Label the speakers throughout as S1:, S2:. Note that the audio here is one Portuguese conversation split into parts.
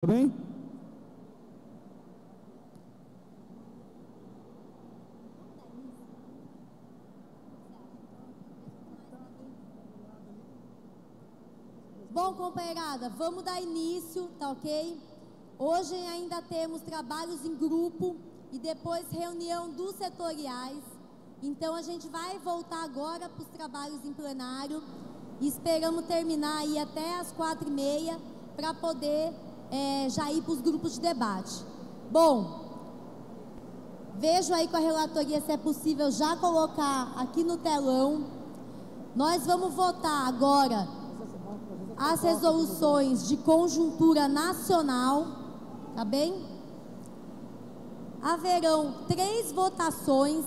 S1: Tudo bem?
S2: Bom, companheirada, vamos dar início, tá ok? Hoje ainda temos trabalhos em grupo e depois reunião dos setoriais. Então a gente vai voltar agora para os trabalhos em plenário e esperamos terminar aí até as 4h30 para poder já ir para os grupos de debate. Bom, vejo aí com a relatoria se é possível já colocar aqui no telão. Nós vamos votar agora as resoluções de conjuntura nacional, tá bem? Haverão 3 votações.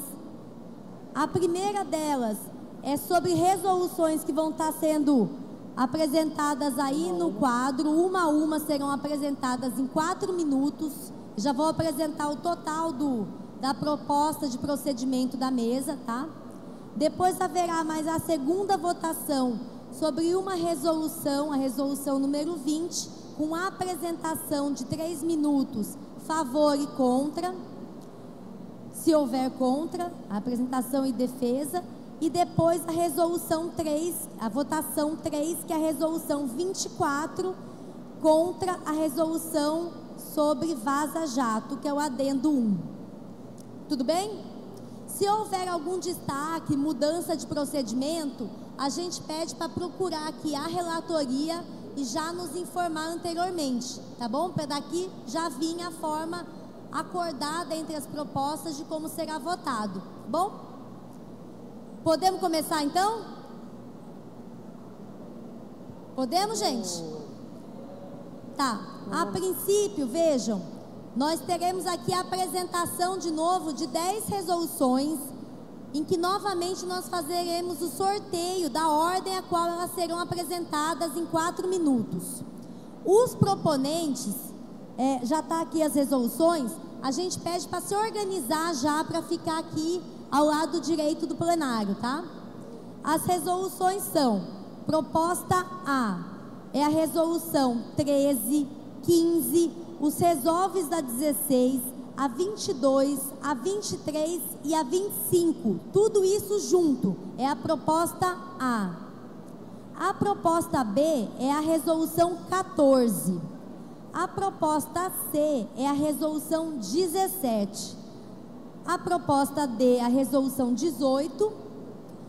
S2: A primeira delas é sobre resoluções que vão estar sendo apresentadas aí no quadro. Uma a uma serão apresentadas em 4 minutos. Já vou apresentar o total da proposta de procedimento da mesa, tá? Depois haverá mais a segunda votação sobre uma resolução, a resolução número 20, com a apresentação de 3 minutos, favor e contra, se houver contra, a apresentação e defesa, e depois a resolução 3, a votação 3, que é a resolução 24, contra a resolução sobre vaza-jato, que é o adendo 1. Tudo bem? Se houver algum destaque, mudança de procedimento, a gente pede para procurar aqui a relatoria e já nos informar anteriormente, tá bom? Para daqui já vir a forma acordada entre as propostas de como será votado, tá bom? Podemos começar então? Podemos, gente? Tá. A princípio, vejam, nós teremos aqui a apresentação de novo de 10 resoluções, em que novamente nós fazeremos o sorteio da ordem a qual elas serão apresentadas em 4 minutos. Os proponentes, já está aqui as resoluções, a gente pede para se organizar já para ficar aqui ao lado direito do plenário, tá? As resoluções são: proposta A, é a resolução 13, 15, os resolves da 16, a 22, a 23 e a 25, tudo isso junto, é a proposta A. A proposta B é a resolução 14. A proposta C é a resolução 17. A proposta D é a resolução 18.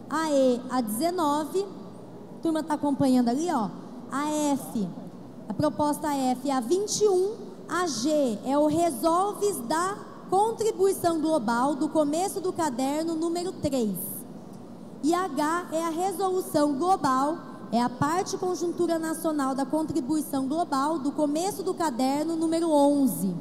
S2: A E, a 19. A turma está acompanhando ali, ó. A F, a proposta F é a 21. A G é o resolves da contribuição global do começo do caderno número 3. E H é a resolução global, é a parte conjuntura nacional da contribuição global do começo do caderno número 11.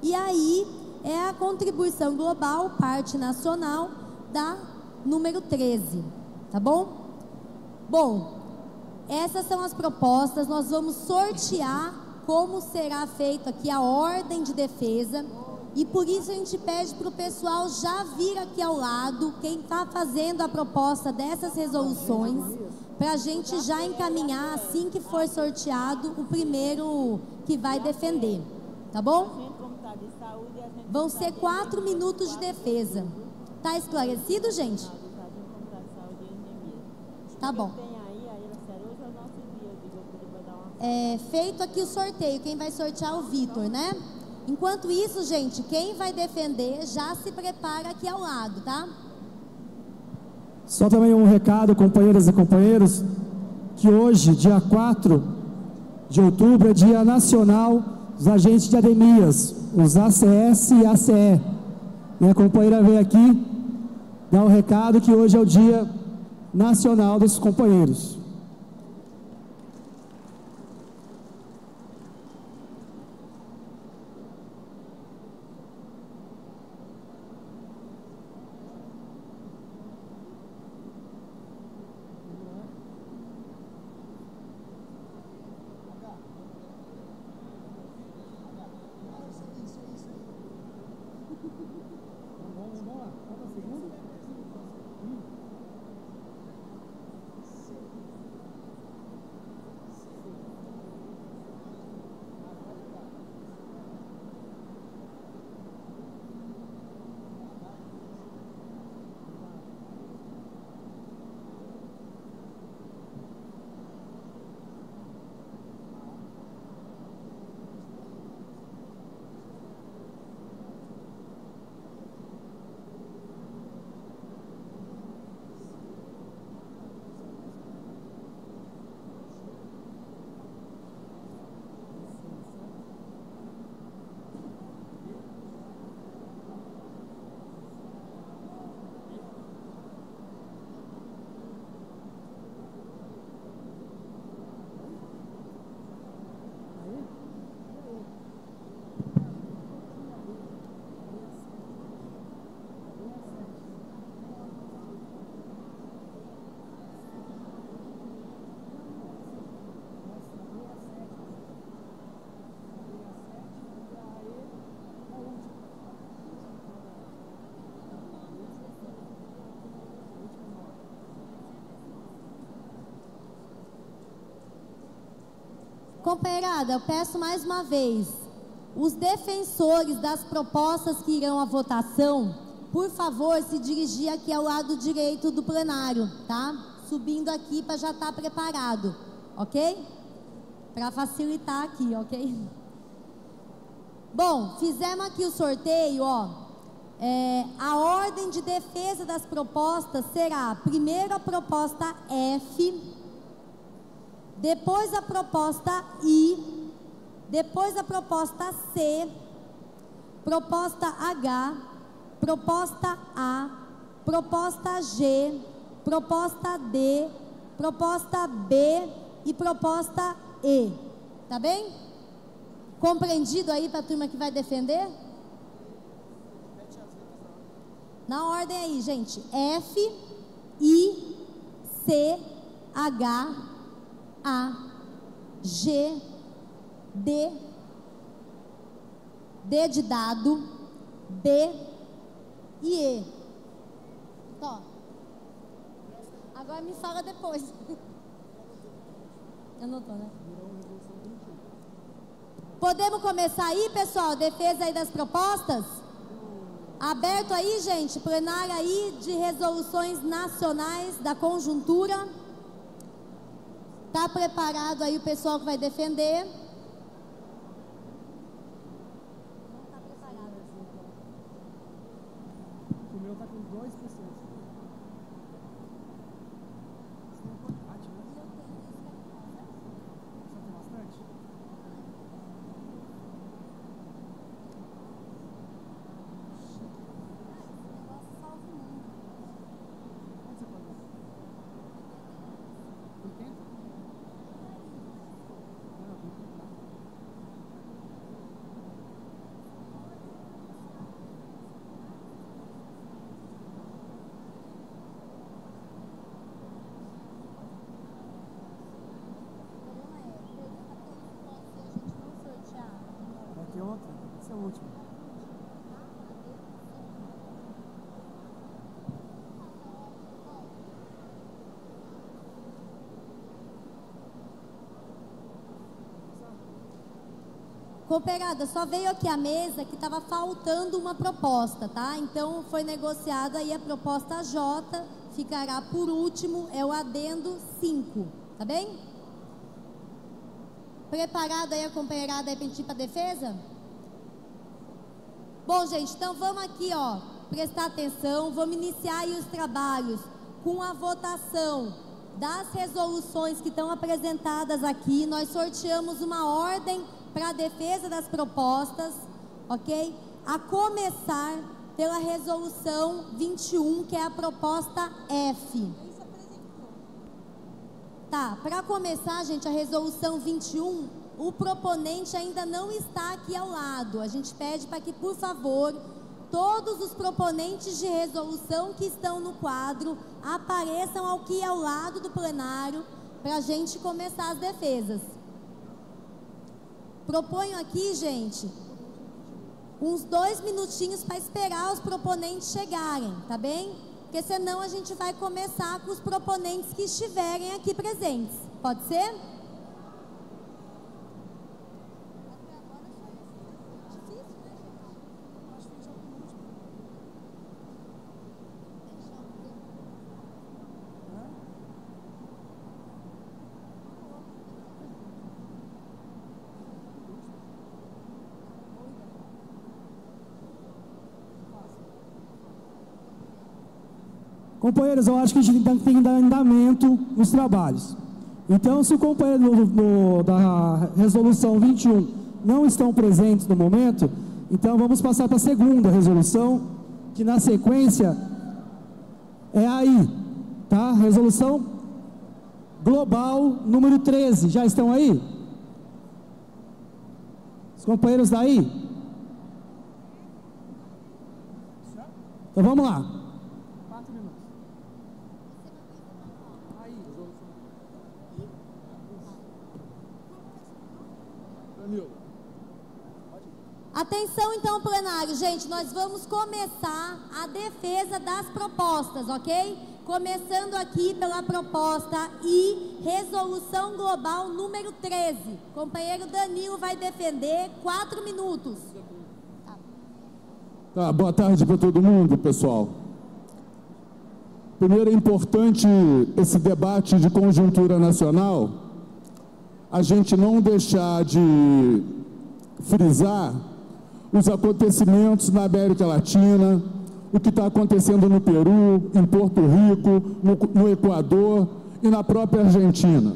S2: E aí é a contribuição global, parte nacional, da número 13. Tá bom? Bom, essas são as propostas. Nós vamos sortear como será feito aqui a ordem de defesa, e por isso a gente pede para o pessoal já vir aqui ao lado, quem está fazendo a proposta dessas resoluções, para a gente já encaminhar assim que for sorteado o primeiro que vai defender, tá bom? Vão ser 4 minutos de defesa. Tá esclarecido, gente? Tá bom. Feito aqui o sorteio, quem vai sortear é o Vitor, né? Enquanto isso, gente, quem vai defender já se prepara aqui ao lado, tá?
S1: Só também um recado, companheiras e companheiros, que hoje, dia 4 de outubro, é Dia Nacional dos Agentes de Ademias, os ACS e ACE. Minha companheira veio aqui dar um recado que hoje é o Dia Nacional desses companheiros.
S2: Companheirada, eu peço mais uma vez, os defensores das propostas que irão à votação, por favor, se dirigir aqui ao lado direito do plenário, tá? Subindo aqui para já estar preparado, ok? Para facilitar aqui, ok? Bom, fizemos aqui o sorteio, ó. A ordem de defesa das propostas será primeiro a proposta F, depois a proposta I, depois a proposta C, proposta H, proposta A, proposta G, proposta D, proposta B e proposta E. Tá bem? Compreendido aí para a turma que vai defender? Na ordem aí, gente. F, I, C, H, A, G, D, D de dado, B e E. Tó. Agora me fala depois. Anotou, né? Podemos começar aí, pessoal? Defesa aí das propostas? Aberto aí, gente, plenário aí de resoluções nacionais da conjuntura. Tá preparado aí o pessoal que vai defender? Não tá preparado.
S1: O meu tá com 2%. Essa é a última.
S2: Cooperada, só veio aqui a mesa que estava faltando uma proposta, tá? Então foi negociado aí a proposta J, ficará por último, é o adendo 5, tá bem? Preparado aí a companheirada aí para ir para a defesa? Bom, gente, então vamos aqui, ó, prestar atenção, vamos iniciar aí os trabalhos com a votação das resoluções que estão apresentadas aqui. Nós sorteamos uma ordem para a defesa das propostas, ok? A começar pela resolução 21, que é a proposta F. Tá, para começar, gente, a resolução 21, o proponente ainda não está aqui ao lado. A gente pede para que, por favor, todos os proponentes de resolução que estão no quadro apareçam aqui ao lado do plenário para a gente começar as defesas. Proponho aqui, gente, uns 2 minutinhos para esperar os proponentes chegarem, tá bem? Porque senão a gente vai começar com os proponentes que estiverem aqui presentes. Pode ser?
S1: Companheiros, eu acho que a gente tem que dar andamento nos trabalhos. Então, se o companheiro da resolução 21 não estão presentes no momento, então vamos passar para a segunda resolução, que na sequência é aí, tá? Resolução global número 13. Já estão aí? Os companheiros daí? Então vamos lá.
S2: Atenção então, plenário, gente, nós vamos começar a defesa das propostas, ok? começando aqui pela proposta e resolução global número 13. Companheiro Danilo vai defender 4 minutos.
S3: Tá, boa tarde para todo mundo, pessoal. Primeiro, é importante esse debate de conjuntura nacional, a gente não deixar de frisar os acontecimentos na América Latina, o que está acontecendo no Peru, em Porto Rico, no Equador e na própria Argentina.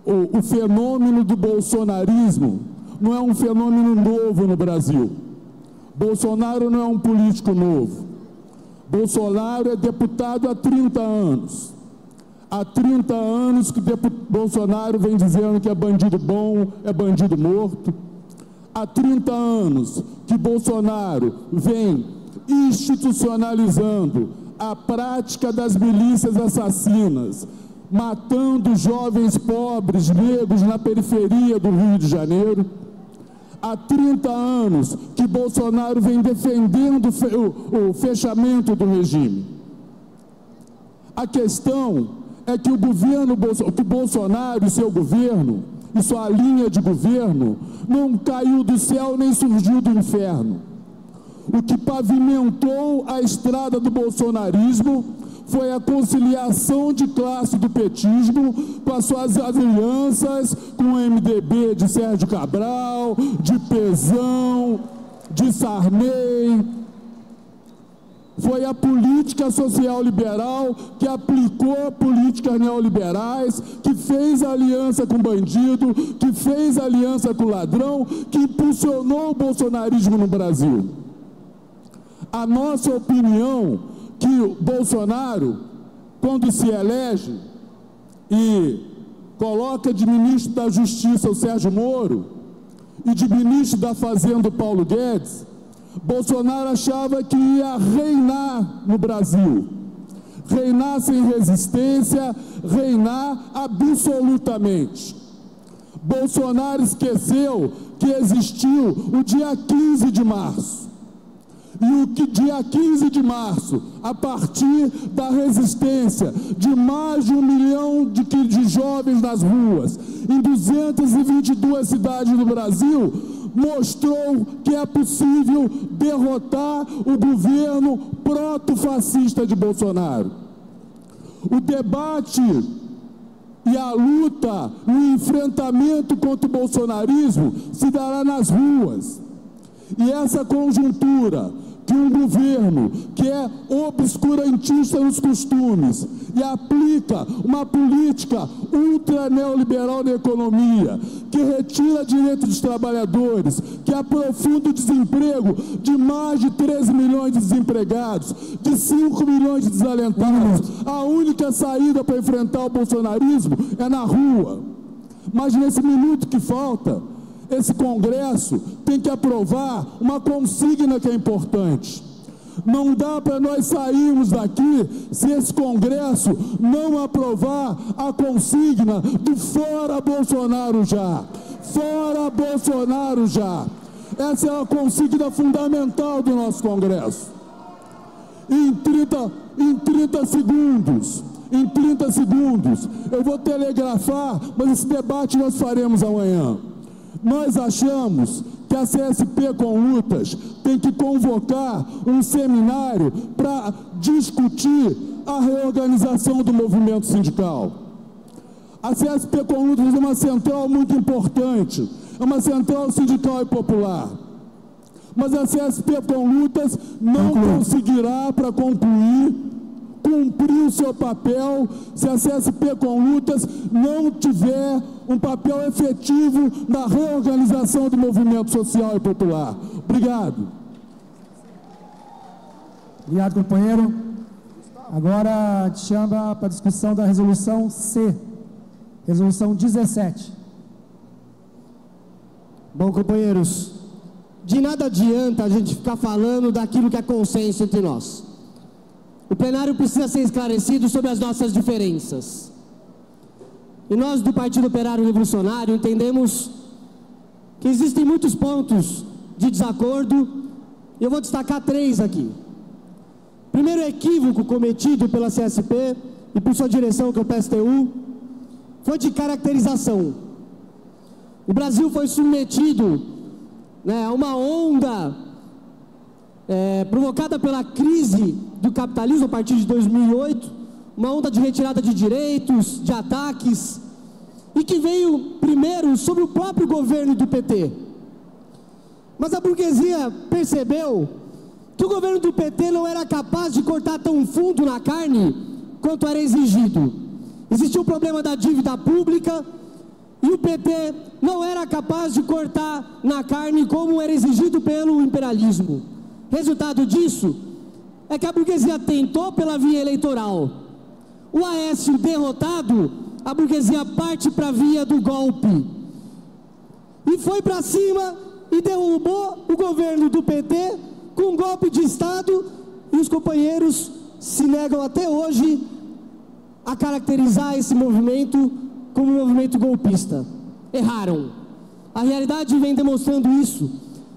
S3: O fenômeno do bolsonarismo não é um fenômeno novo no Brasil. Bolsonaro não é um político novo. Bolsonaro é deputado há 30 anos. Há 30 anos que Bolsonaro vem dizendo que é bandido bom, é bandido morto. Há 30 anos que Bolsonaro vem institucionalizando a prática das milícias assassinas, matando jovens pobres, negros na periferia do Rio de Janeiro. Há 30 anos que Bolsonaro vem defendendo o fechamento do regime. A questão é que que Bolsonaro e seu governo, e sua linha de governo, não caiu do céu nem surgiu do inferno. O que pavimentou a estrada do bolsonarismo foi a conciliação de classe do petismo com as suas alianças com o MDB de Sérgio Cabral, de Pezão, de Sarney. Foi a política social liberal que aplicou políticas neoliberais, que fez aliança com o bandido, que fez aliança com o ladrão, que impulsionou o bolsonarismo no Brasil. A nossa opinião que o Bolsonaro, quando se elege e coloca de ministro da Justiça o Sérgio Moro e de ministro da Fazenda o Paulo Guedes, Bolsonaro achava que ia reinar no Brasil, reinar sem resistência, reinar absolutamente. Bolsonaro esqueceu que existiu o dia 15 de março. E o que dia 15 de março, a partir da resistência de mais de 1 milhão de jovens nas ruas, em 222 cidades do Brasil, mostrou que é possível derrotar o governo proto-fascista de Bolsonaro. O debate e a luta, o enfrentamento contra o bolsonarismo se dará nas ruas. E essa conjuntura que um governo que é obscurantista nos costumes e aplica uma política ultra neoliberal na economia, que retira direitos dos trabalhadores, que aprofunda o desemprego de mais de 13 milhões de desempregados, de 5 milhões de desalentados. A única saída para enfrentar o bolsonarismo é na rua. Mas nesse minuto que falta, esse Congresso tem que aprovar uma consigna que é importante. Não dá para nós sairmos daqui se esse Congresso não aprovar a consigna do fora Bolsonaro já. Fora Bolsonaro já. Essa é a consigna fundamental do nosso Congresso. Em 30 segundos, eu vou telegrafar, mas esse debate nós faremos amanhã. Nós achamos que a CSP com Lutas tem que convocar um seminário para discutir a reorganização do movimento sindical. A CSP com Lutas é uma central muito importante, é uma central sindical e popular. Mas a CSP com Lutas não conseguirá, para cumprir o seu papel, se a CSP com Lutas não tiver um papel efetivo na reorganização do movimento social e popular. Obrigado.
S1: Obrigado, companheiro. Agora a gente chama para a discussão da resolução C, resolução 17.
S4: Bom, companheiros, de nada adianta a gente ficar falando daquilo que é consenso entre nós. O plenário precisa ser esclarecido sobre as nossas diferenças. E nós do Partido Operário Revolucionário entendemos que existem muitos pontos de desacordo, e eu vou destacar 3 aqui. primeiro equívoco cometido pela CSP e por sua direção, que é o PSTU, foi de caracterização. O Brasil foi submetido, né, a uma onda provocada pela crise do capitalismo a partir de 2008, uma onda de retirada de direitos, de ataques, e que veio primeiro sobre o próprio governo do PT. Mas a burguesia percebeu que o governo do PT não era capaz de cortar tão fundo na carne quanto era exigido. Existia um problema da dívida pública e o PT não era capaz de cortar na carne como era exigido pelo imperialismo. Resultado disso é que a burguesia tentou pela via eleitoral. O Aécio derrotado, a burguesia parte para a via do golpe e foi para cima e derrubou o governo do PT com um golpe de Estado, e os companheiros se negam até hoje a caracterizar esse movimento como um movimento golpista. Erraram. A realidade vem demonstrando isso,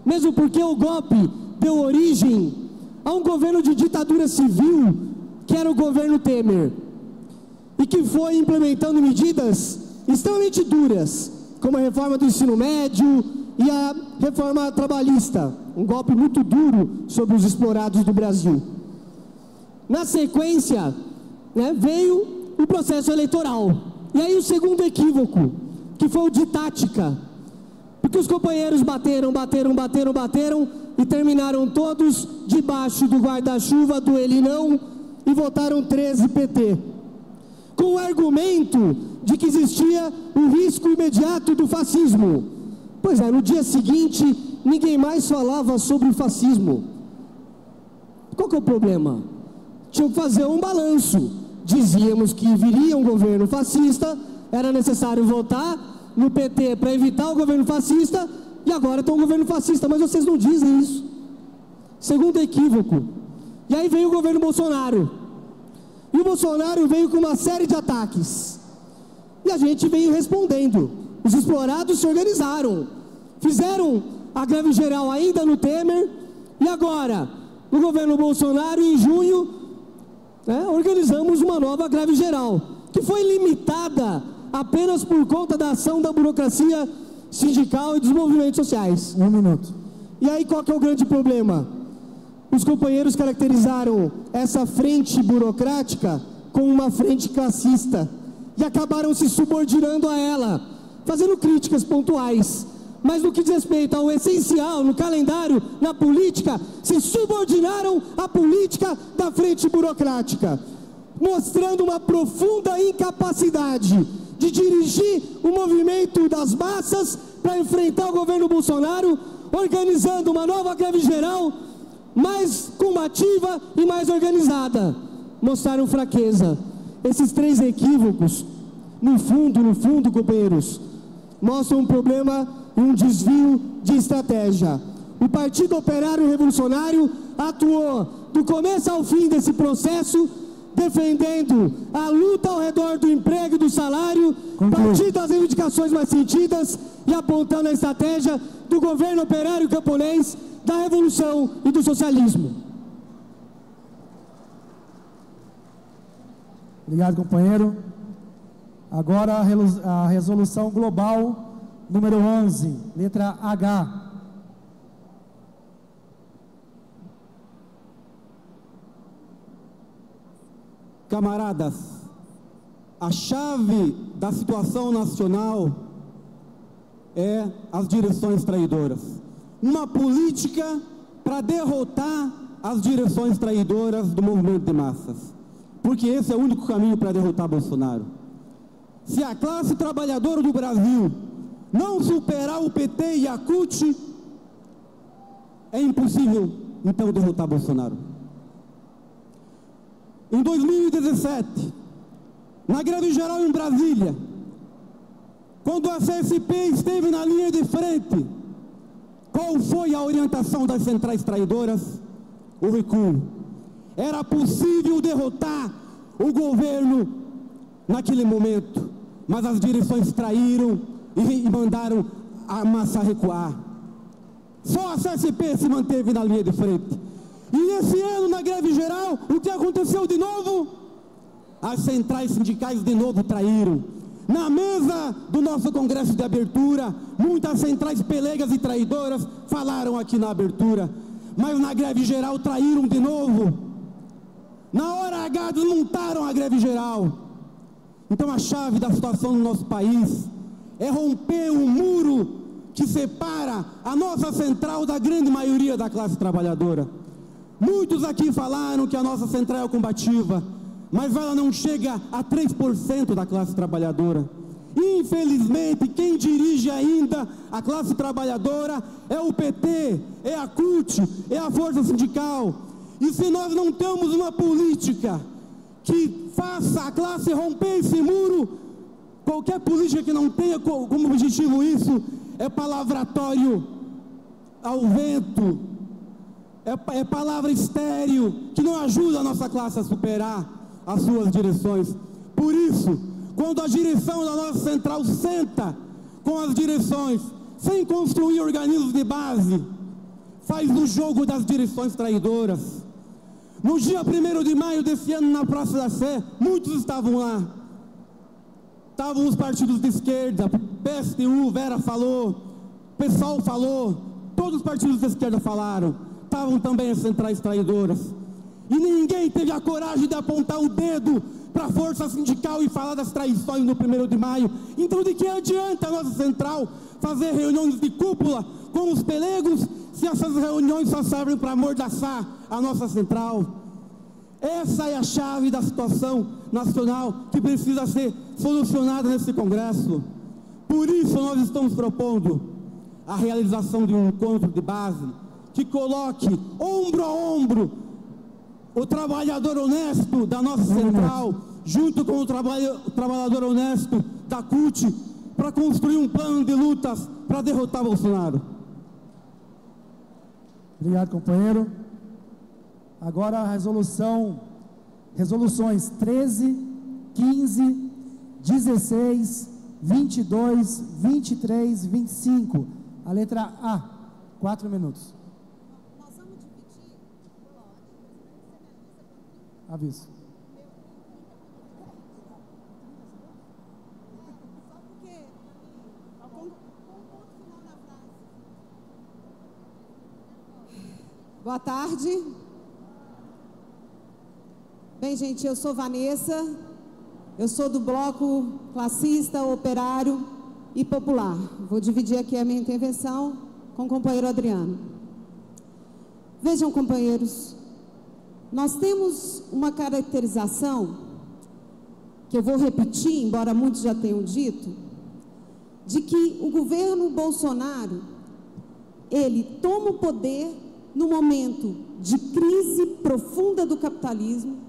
S4: mesmo porque o golpe deu origem a um governo de ditadura civil, que era o governo Temer, e que foi implementando medidas extremamente duras, como a reforma do ensino médio e a reforma trabalhista, um golpe muito duro sobre os explorados do Brasil. Na sequência, né, veio o processo eleitoral. E aí o segundo equívoco, que foi o de tática, porque os companheiros bateram e terminaram todos debaixo do guarda-chuva do ele não e votaram 13 PT, com o argumento de que existia o risco imediato do fascismo. Pois é, no dia seguinte, ninguém mais falava sobre o fascismo. Qual que é o problema? Tinha que fazer um balanço. Dizíamos que viria um governo fascista, era necessário votar no PT para evitar o governo fascista, e agora tem um governo fascista, mas vocês não dizem isso. Segundo equívoco. E aí veio o governo Bolsonaro. E o Bolsonaro veio com uma série de ataques. E a gente veio respondendo. Os explorados se organizaram, fizeram a greve geral ainda no Temer, e agora, no governo Bolsonaro, em junho, organizamos uma nova greve geral, que foi limitada apenas por conta da ação da burocracia sindical e dos movimentos sociais.
S1: Um minuto.
S4: E aí qual que é o grande problema? Os companheiros caracterizaram essa frente burocrática como uma frente classista, e acabaram se subordinando a ela, fazendo críticas pontuais, mas no que diz respeito ao essencial, no calendário, na política, se subordinaram à política da frente burocrática, mostrando uma profunda incapacidade de dirigir o movimento das massas para enfrentar o governo Bolsonaro, organizando uma nova greve geral, mais combativa e mais organizada. Mostraram fraqueza. Esses três equívocos, no fundo, companheiros, mostram um problema e um desvio de estratégia. O Partido Operário Revolucionário atuou do começo ao fim desse processo, defendendo a luta ao redor do emprego e do salário, partindo das reivindicações mais sentidas e apontando a estratégia do governo operário camponês, da revolução e do socialismo.
S1: Obrigado, companheiro. Agora a resolução global número 11, letra H.
S5: Camaradas, a chave da situação nacional é as direções traidoras. Uma política para derrotar as direções traidoras do movimento de massas, porque esse é o único caminho para derrotar Bolsonaro. Se a classe trabalhadora do Brasil não superar o PT e a CUT, é impossível então derrotar Bolsonaro. Em 2017, na greve geral em Brasília, quando a CSP esteve na linha de frente, qual foi a orientação das centrais traidoras? O recuo. Era possível derrotar o governo naquele momento, mas as direções traíram e mandaram a massa recuar. Só a CSP se manteve na linha de frente. E nesse ano, na greve geral, o que aconteceu de novo? As centrais sindicais de novo traíram. Na mesa do nosso congresso de abertura, muitas centrais pelegas e traidoras falaram aqui na abertura, mas na greve geral traíram de novo. Na hora H desmontaram a greve geral. Então a chave da situação no nosso país é romper o muro que separa a nossa central da grande maioria da classe trabalhadora. Muitos aqui falaram que a nossa central é combativa, mas ela não chega a 3% da classe trabalhadora. Infelizmente, quem dirige ainda a classe trabalhadora é o PT, é a CUT, é a Força Sindical. E se nós não temos uma política que faça a classe romper esse muro, qualquer política que não tenha como objetivo isso, é palavratório ao vento, é palavra estéril, que não ajuda a nossa classe a superar as suas direções. Por isso, quando a direção da nossa central senta com as direções, sem construir organismos de base, faz o jogo das direções traidoras. No dia 1º de maio desse ano, na Praça da Sé, muitos estavam lá. Estavam os partidos de esquerda, PSTU, Vera falou, PSOL falou, todos os partidos de esquerda falaram. Estavam também as centrais traidoras. E ninguém teve a coragem de apontar o dedo para a força sindical e falar das traições no 1º de maio. Então de que adianta a nossa central fazer reuniões de cúpula com os pelegos, se essas reuniões só servem para amordaçar a nossa central? Essa é a chave da situação nacional que precisa ser solucionada nesse Congresso. Por isso nós estamos propondo a realização de um encontro de base que coloque ombro a ombro o trabalhador honesto da nossa central, junto com o trabalhador honesto da CUT, para construir um plano de lutas para derrotar Bolsonaro.
S1: Obrigado, companheiro. Agora a resoluções 13, 15, 16, 22, 23, 25. A letra A, 4 minutos.
S2: Nós vamos dividir.
S1: Aviso.
S2: Só porque com ponto final na frase.
S6: Boa tarde. Bem, gente, eu sou Vanessa, eu sou do bloco classista, operário e popular. Vou dividir aqui a minha intervenção com o companheiro Adriano. Vejam, companheiros, nós temos uma caracterização, que eu vou repetir, embora muitos já tenham dito, de que o governo Bolsonaro, ele toma o poder no momento de crise profunda do capitalismo.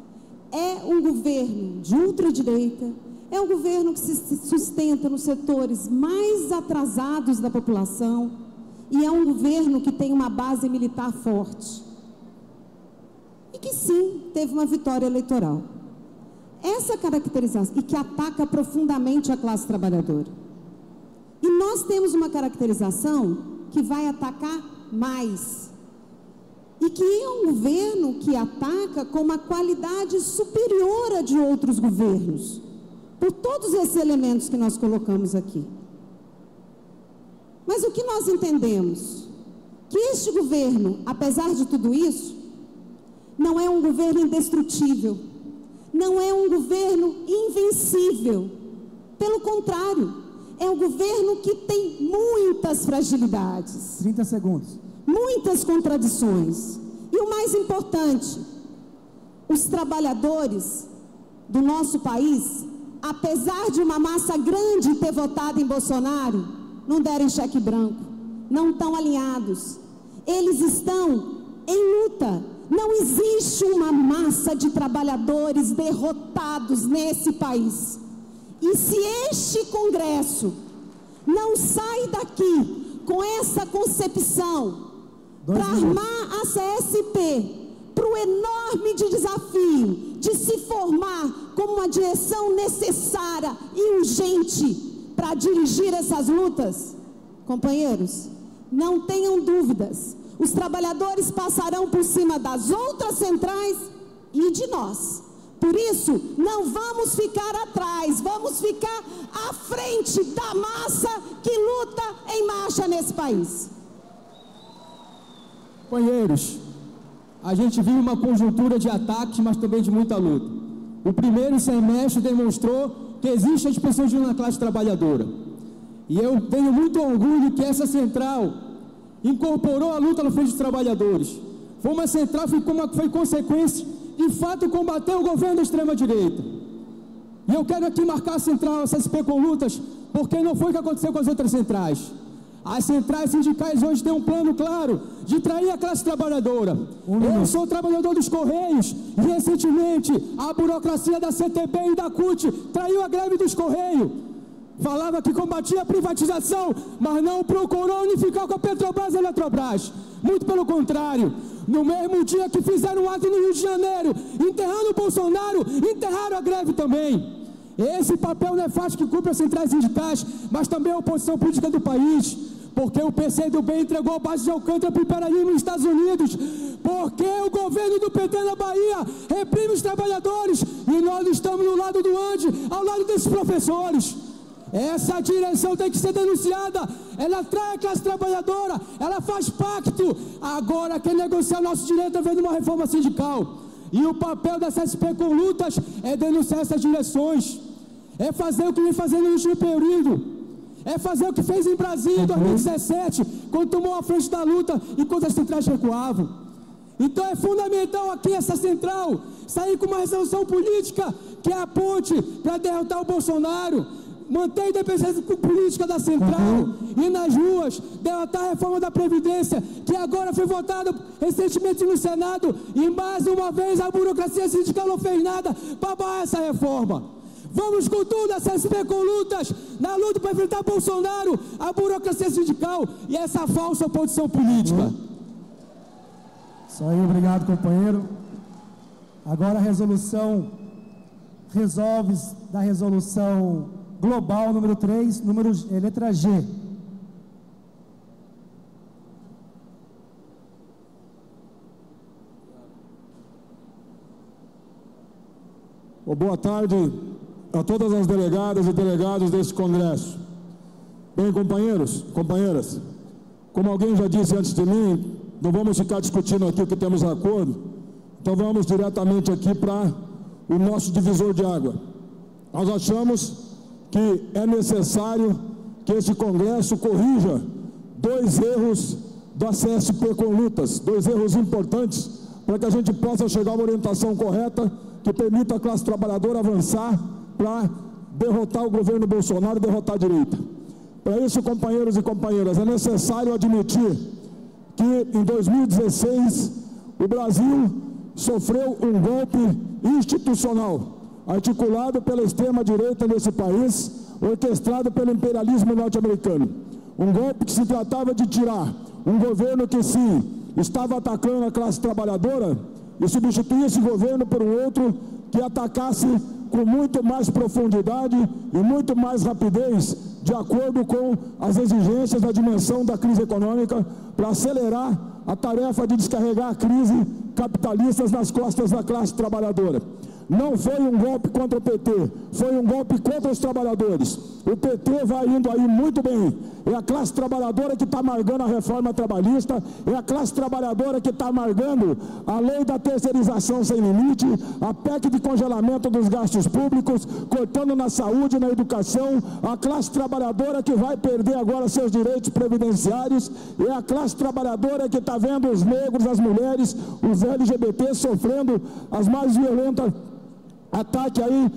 S6: É um governo de ultradireita, é um governo que se sustenta nos setores mais atrasados da população e é um governo que tem uma base militar forte. E que sim, teve uma vitória eleitoral. Essa caracterização, e que ataca profundamente a classe trabalhadora. E nós temos uma caracterização que vai atacar mais. E que é um governo que ataca com uma qualidade superior a de outros governos, por todos esses elementos que nós colocamos aqui. Mas o que nós entendemos? Que este governo, apesar de tudo isso, não é um governo indestrutível, não é um governo invencível. Pelo contrário, é um governo que tem muitas fragilidades.
S1: 30 segundos.
S6: Muitas contradições. E o mais importante, os trabalhadores do nosso país, apesar de uma massa grande ter votado em Bolsonaro, não deram cheque branco, não estão alinhados. Eles estão em luta. Não existe uma massa de trabalhadores derrotados nesse país. E se este Congresso não sai daqui com essa concepção para armar a CSP para o enorme desafio de se formar como uma direção necessária e urgente para dirigir essas lutas, companheiros, não tenham dúvidas, os trabalhadores passarão por cima das outras centrais e de nós. Por isso, não vamos ficar atrás, vamos ficar à frente da massa que luta em marcha nesse país.
S1: Companheiros, a gente vive uma conjuntura de ataques, mas também de muita luta. O primeiro semestre demonstrou que existe a disposição de uma classe trabalhadora. E eu tenho muito orgulho que essa central incorporou a luta na frente dos trabalhadores. Foi uma central que foi consequência, de fato, combater o governo da extrema-direita. E eu quero aqui marcar a central, essa SP com lutas, porque não foi o que aconteceu com as outras centrais. As centrais sindicais hoje têm um plano claro de trair a classe trabalhadora. Eu sou trabalhador dos Correios e recentemente a burocracia da CTB e da CUT traiu a greve dos Correios. Falava que combatia a privatização, mas não procurou unificar com a Petrobras e a Eletrobras. Muito pelo contrário, no mesmo dia que fizeram um ato no Rio de Janeiro, enterrando o Bolsonaro, enterraram a greve também. Esse papel não é fácil que cumpre as centrais sindicais, mas também a oposição política do país. Porque o PCdoB entregou a base de Alcântara para o imperialismo nos Estados Unidos. Porque o governo do PT na Bahia reprime os trabalhadores. E nós estamos no lado do Ande, ao lado desses professores. Essa direção tem que ser denunciada. Ela trai a classe trabalhadora, ela faz pacto. Agora quer negociar nosso direito através de uma reforma sindical. E o papel dessa SP com lutas é denunciar essas direções. É fazer o que vem fazendo no último período. É fazer o que fez em Brasília em 2017, quando tomou a frente da luta enquanto as centrais recuavam. Então é fundamental aqui essa central sair com uma resolução política que é a ponte para derrotar o Bolsonaro, manter a independência política da central e nas ruas derrotar a reforma da Previdência, que agora foi votada recentemente no Senado e mais uma vez a burocracia sindical não fez nada para barrar essa reforma. Vamos com tudo, essa SP com lutas, na luta para enfrentar Bolsonaro, a burocracia sindical e essa falsa oposição política.
S7: Isso aí, obrigado, companheiro. Agora a resolução resolve da resolução global número 3, letra G.
S3: Boa tarde a todas as delegadas e delegados deste congresso. Bem, companheiros, companheiras, como alguém já disse antes de mim, não vamos ficar discutindo aqui o que temos acordo, então vamos diretamente aqui para o nosso divisor de água. Nós achamos que é necessário que esse congresso corrija 2 erros da CSP com lutas, 2 erros importantes, para que a gente possa chegar a uma orientação correta que permita a classe trabalhadora avançar para derrotar o governo Bolsonaro e derrotar a direita. Para isso, companheiros e companheiras, é necessário admitir que em 2016 o Brasil sofreu um golpe institucional, articulado pela extrema-direita nesse país, orquestrado pelo imperialismo norte-americano. Um golpe que se tratava de tirar um governo que sim estava atacando a classe trabalhadora e substituir esse governo por um outro que atacasse com muito mais profundidade e muito mais rapidez, de acordo com as exigências da dimensão da crise econômica, para acelerar a tarefa de descarregar a crise capitalista nas costas da classe trabalhadora. Não foi um golpe contra o PT, foi um golpe contra os trabalhadores. O PT vai indo aí muito bem. É a classe trabalhadora que está amargando a reforma trabalhista, é a classe trabalhadora que está amargando a lei da terceirização sem limite, a PEC de congelamento dos gastos públicos, cortando na saúde e na educação, a classe trabalhadora que vai perder agora seus direitos previdenciários, é a classe trabalhadora que está vendo os negros, as mulheres, os LGBT sofrendo as mais violentas ataque aí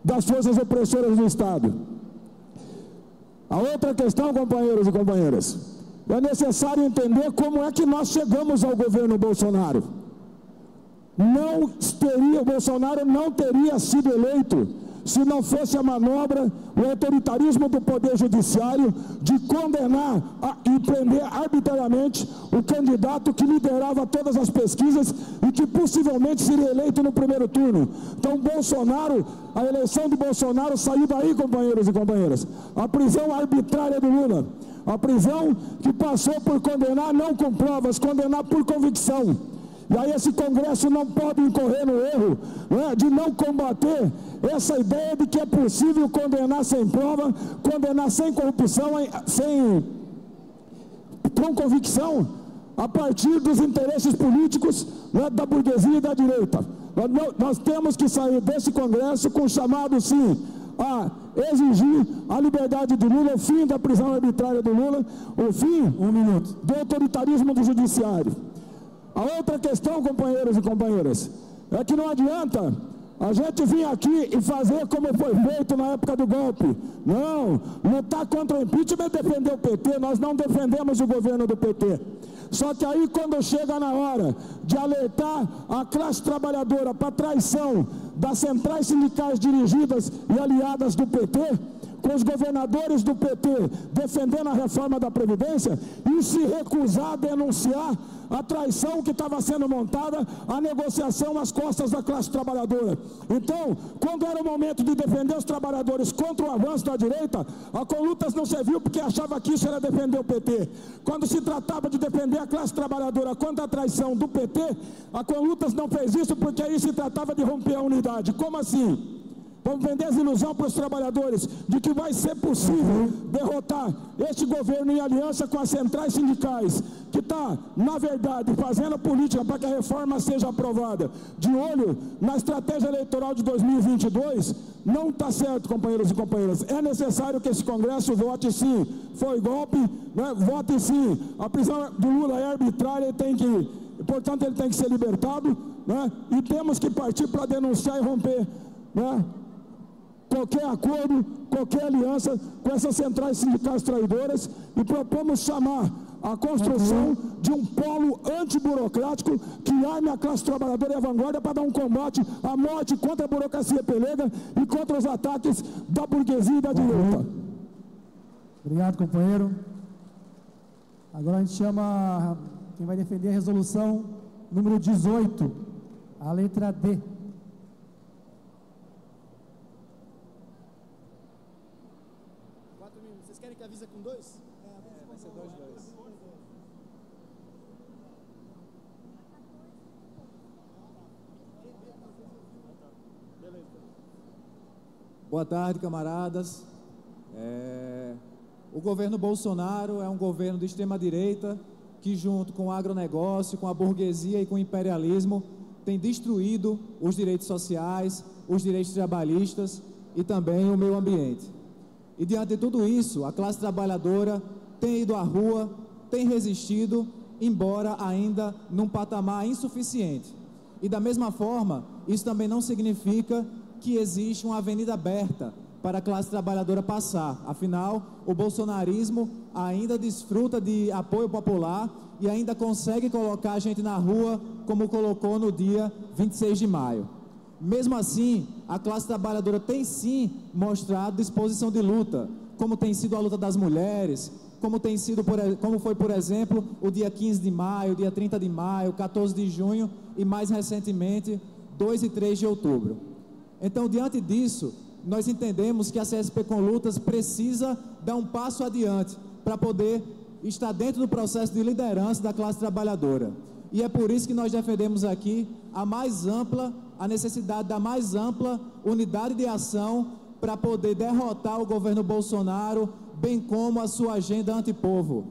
S3: das forças opressoras do Estado. A outra questão, companheiros e companheiras, é necessário entender como é que nós chegamos ao governo Bolsonaro. O Bolsonaro não teria sido eleito se não fosse a manobra, o autoritarismo do Poder Judiciário de condenar e prender arbitrariamente o candidato que liderava todas as pesquisas e que possivelmente seria eleito no primeiro turno. Então, a eleição de Bolsonaro saiu daí, companheiros e companheiras. A prisão arbitrária do Lula. A prisão que passou por condenar não com provas, condenar por convicção. E aí esse Congresso não pode incorrer no erro, né, de não combater essa ideia de que é possível condenar sem prova, condenar sem corrupção, com convicção, a partir dos interesses políticos, né, da burguesia e da direita. Nós temos que sair desse Congresso com chamado, sim, a exigir a liberdade do Lula, o fim da prisão arbitrária do Lula, o fim, do autoritarismo do judiciário. A outra questão, companheiros e companheiras, é que não adianta a gente vir aqui e fazer como foi feito na época do golpe. Não, lutar contra o impeachment é defender o PT, nós não defendemos o governo do PT. Só que aí, quando chega na hora de alertar a classe trabalhadora para a traição das centrais sindicais dirigidas e aliadas do PT, com os governadores do PT defendendo a reforma da Previdência, e se recusar a denunciar a traição que estava sendo montada, a negociação às costas da classe trabalhadora. Então, quando era o momento de defender os trabalhadores contra o avanço da direita, a Colutas não serviu porque achava que isso era defender o PT. Quando se tratava de defender a classe trabalhadora contra a traição do PT, a Colutas não fez isso porque aí se tratava de romper a unidade. Como assim? Vamos vender essa ilusão para os trabalhadores de que vai ser possível derrotar este governo em aliança com as centrais sindicais, que está, na verdade, fazendo política para que a reforma seja aprovada, de olho na estratégia eleitoral de 2022, não está certo, companheiros e companheiras. É necessário que esse Congresso vote sim, foi golpe, né? Vote sim, a prisão do Lula é arbitrária e portanto ele tem que ser libertado, né? E temos que partir para denunciar e romper, né, qualquer acordo, qualquer aliança com essas centrais sindicais traidoras, e propomos chamar a construção de um polo antiburocrático que arme a classe trabalhadora e a vanguarda para dar um combate à morte contra a burocracia pelega e contra os ataques da burguesia e da direita.
S7: Obrigado, companheiro. Agora a gente chama quem vai defender a resolução número 18, a letra D.
S4: Vocês querem que avisa com 2? Vai ser 2.
S8: Boa tarde, camaradas. O governo Bolsonaro é um governo de extrema-direita que, junto com o agronegócio, com a burguesia e com o imperialismo, tem destruído os direitos sociais, os direitos trabalhistas e também o meio ambiente. E diante de tudo isso, a classe trabalhadora tem ido à rua, tem resistido, embora ainda num patamar insuficiente. E da mesma forma, isso também não significa que existe uma avenida aberta para a classe trabalhadora passar. Afinal, o bolsonarismo ainda desfruta de apoio popular e ainda consegue colocar a gente na rua, como colocou no dia 26 de maio. Mesmo assim, a classe trabalhadora tem sim mostrado disposição de luta, como tem sido a luta das mulheres, como foi, por exemplo, o dia 15 de maio, dia 30 de maio, 14 de junho e, mais recentemente, 2 e 3 de outubro. Então, diante disso, nós entendemos que a CSP com Lutas precisa dar um passo adiante para poder estar dentro do processo de liderança da classe trabalhadora. E é por isso que nós defendemos aqui a necessidade da mais ampla unidade de ação para poder derrotar o governo Bolsonaro, bem como a sua agenda antipovo.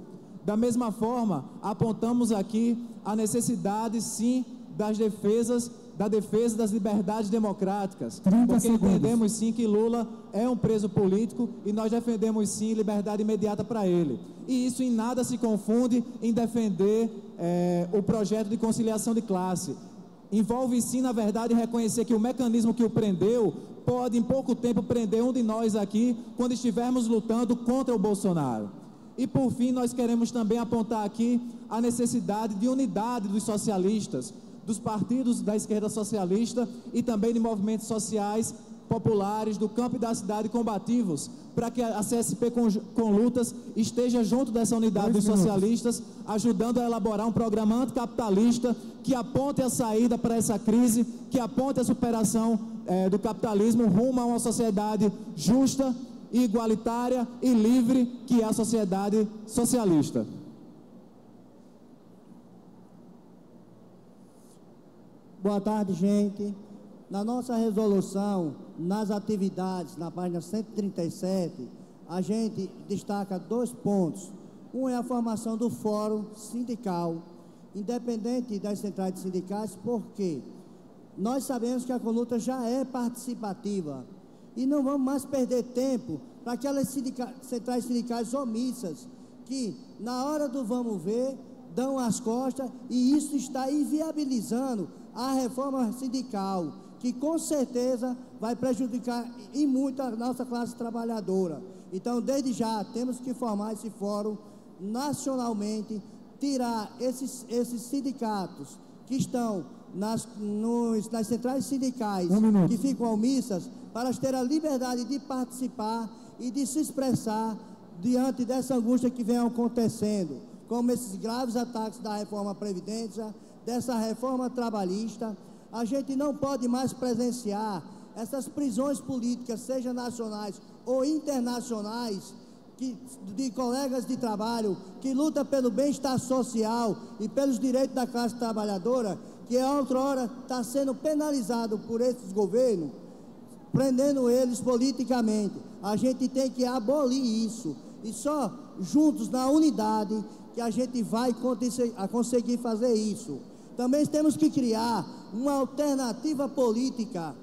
S8: Da mesma forma, apontamos aqui a necessidade, sim, da defesa das liberdades democráticas, porque entendemos sim que Lula é um preso político e nós defendemos sim liberdade imediata para ele. E isso em nada se confunde em defender o projeto de conciliação de classe. Envolve sim, na verdade, reconhecer que o mecanismo que o prendeu pode em pouco tempo prender um de nós aqui quando estivermos lutando contra o Bolsonaro. E por fim, nós queremos também apontar aqui a necessidade de unidade dos socialistas, dos partidos da esquerda socialista e também de movimentos sociais populares do campo e da cidade combativos, para que a CSP com Lutas esteja junto dessa unidade dos socialistas, ajudando a elaborar um programa anticapitalista que aponte a saída para essa crise, que aponte a superação do capitalismo rumo a uma sociedade justa igualitária e livre que é a sociedade socialista.
S9: Boa tarde, gente. Na nossa resolução, nas atividades, na página 137, a gente destaca 2 pontos. Um é a formação do fórum sindical, independente das centrais sindicais, porque nós sabemos que a conluta já é participativa e não vamos mais perder tempo para aquelas centrais sindicais omissas que, na hora do vamos ver, dão as costas, e isso está inviabilizando a reforma sindical, que com certeza vai prejudicar em muito a nossa classe trabalhadora. Então, desde já, temos que formar esse fórum nacionalmente, tirar esses sindicatos que estão nas centrais sindicais, que ficam omissas, para ter a liberdade de participar e de se expressar diante dessa angústia que vem acontecendo, como esses graves ataques da reforma Previdência, dessa reforma trabalhista. A gente não pode mais presenciar essas prisões políticas, seja nacionais ou internacionais, de colegas de trabalho que lutam pelo bem-estar social e pelos direitos da classe trabalhadora, que a outra hora está sendo penalizado por esses governos, prendendo eles politicamente. A gente tem que abolir isso, e só juntos, na unidade, que a gente vai conseguir fazer isso. Também temos que criar uma alternativa política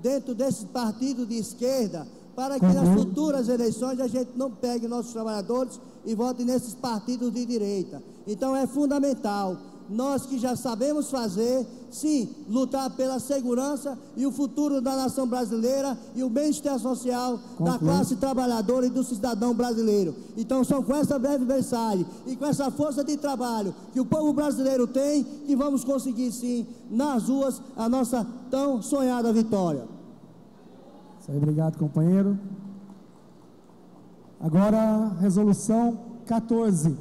S9: dentro desses partidos de esquerda, para que nas futuras eleições a gente não pegue nossos trabalhadores e vote nesses partidos de direita. Então é fundamental, nós que já sabemos fazer, sim, lutar pela segurança e o futuro da nação brasileira e o bem-estar social da classe trabalhadora e do cidadão brasileiro. Então são com essa breve mensagem e com essa força de trabalho que o povo brasileiro tem, que vamos conseguir, sim, nas ruas, a nossa tão sonhada vitória.
S7: Isso aí, obrigado, companheiro. Agora, resolução 14.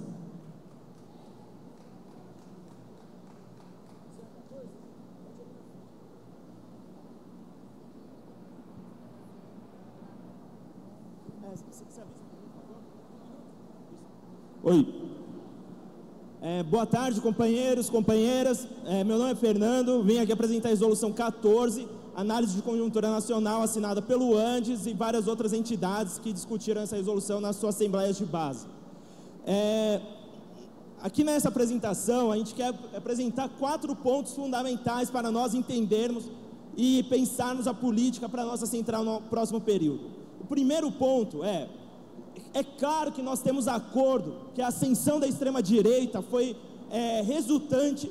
S10: Oi. Boa tarde, companheiros, companheiras. Meu nome é Fernando, vim aqui apresentar a resolução 14, análise de conjuntura nacional, assinada pelo Andes e várias outras entidades que discutiram essa resolução nas suas assembleias de base. Aqui nessa apresentação, a gente quer apresentar 4 pontos fundamentais para nós entendermos e pensarmos a política para a nossa central no próximo período. O primeiro ponto é claro que nós temos acordo que a ascensão da extrema-direita foi resultante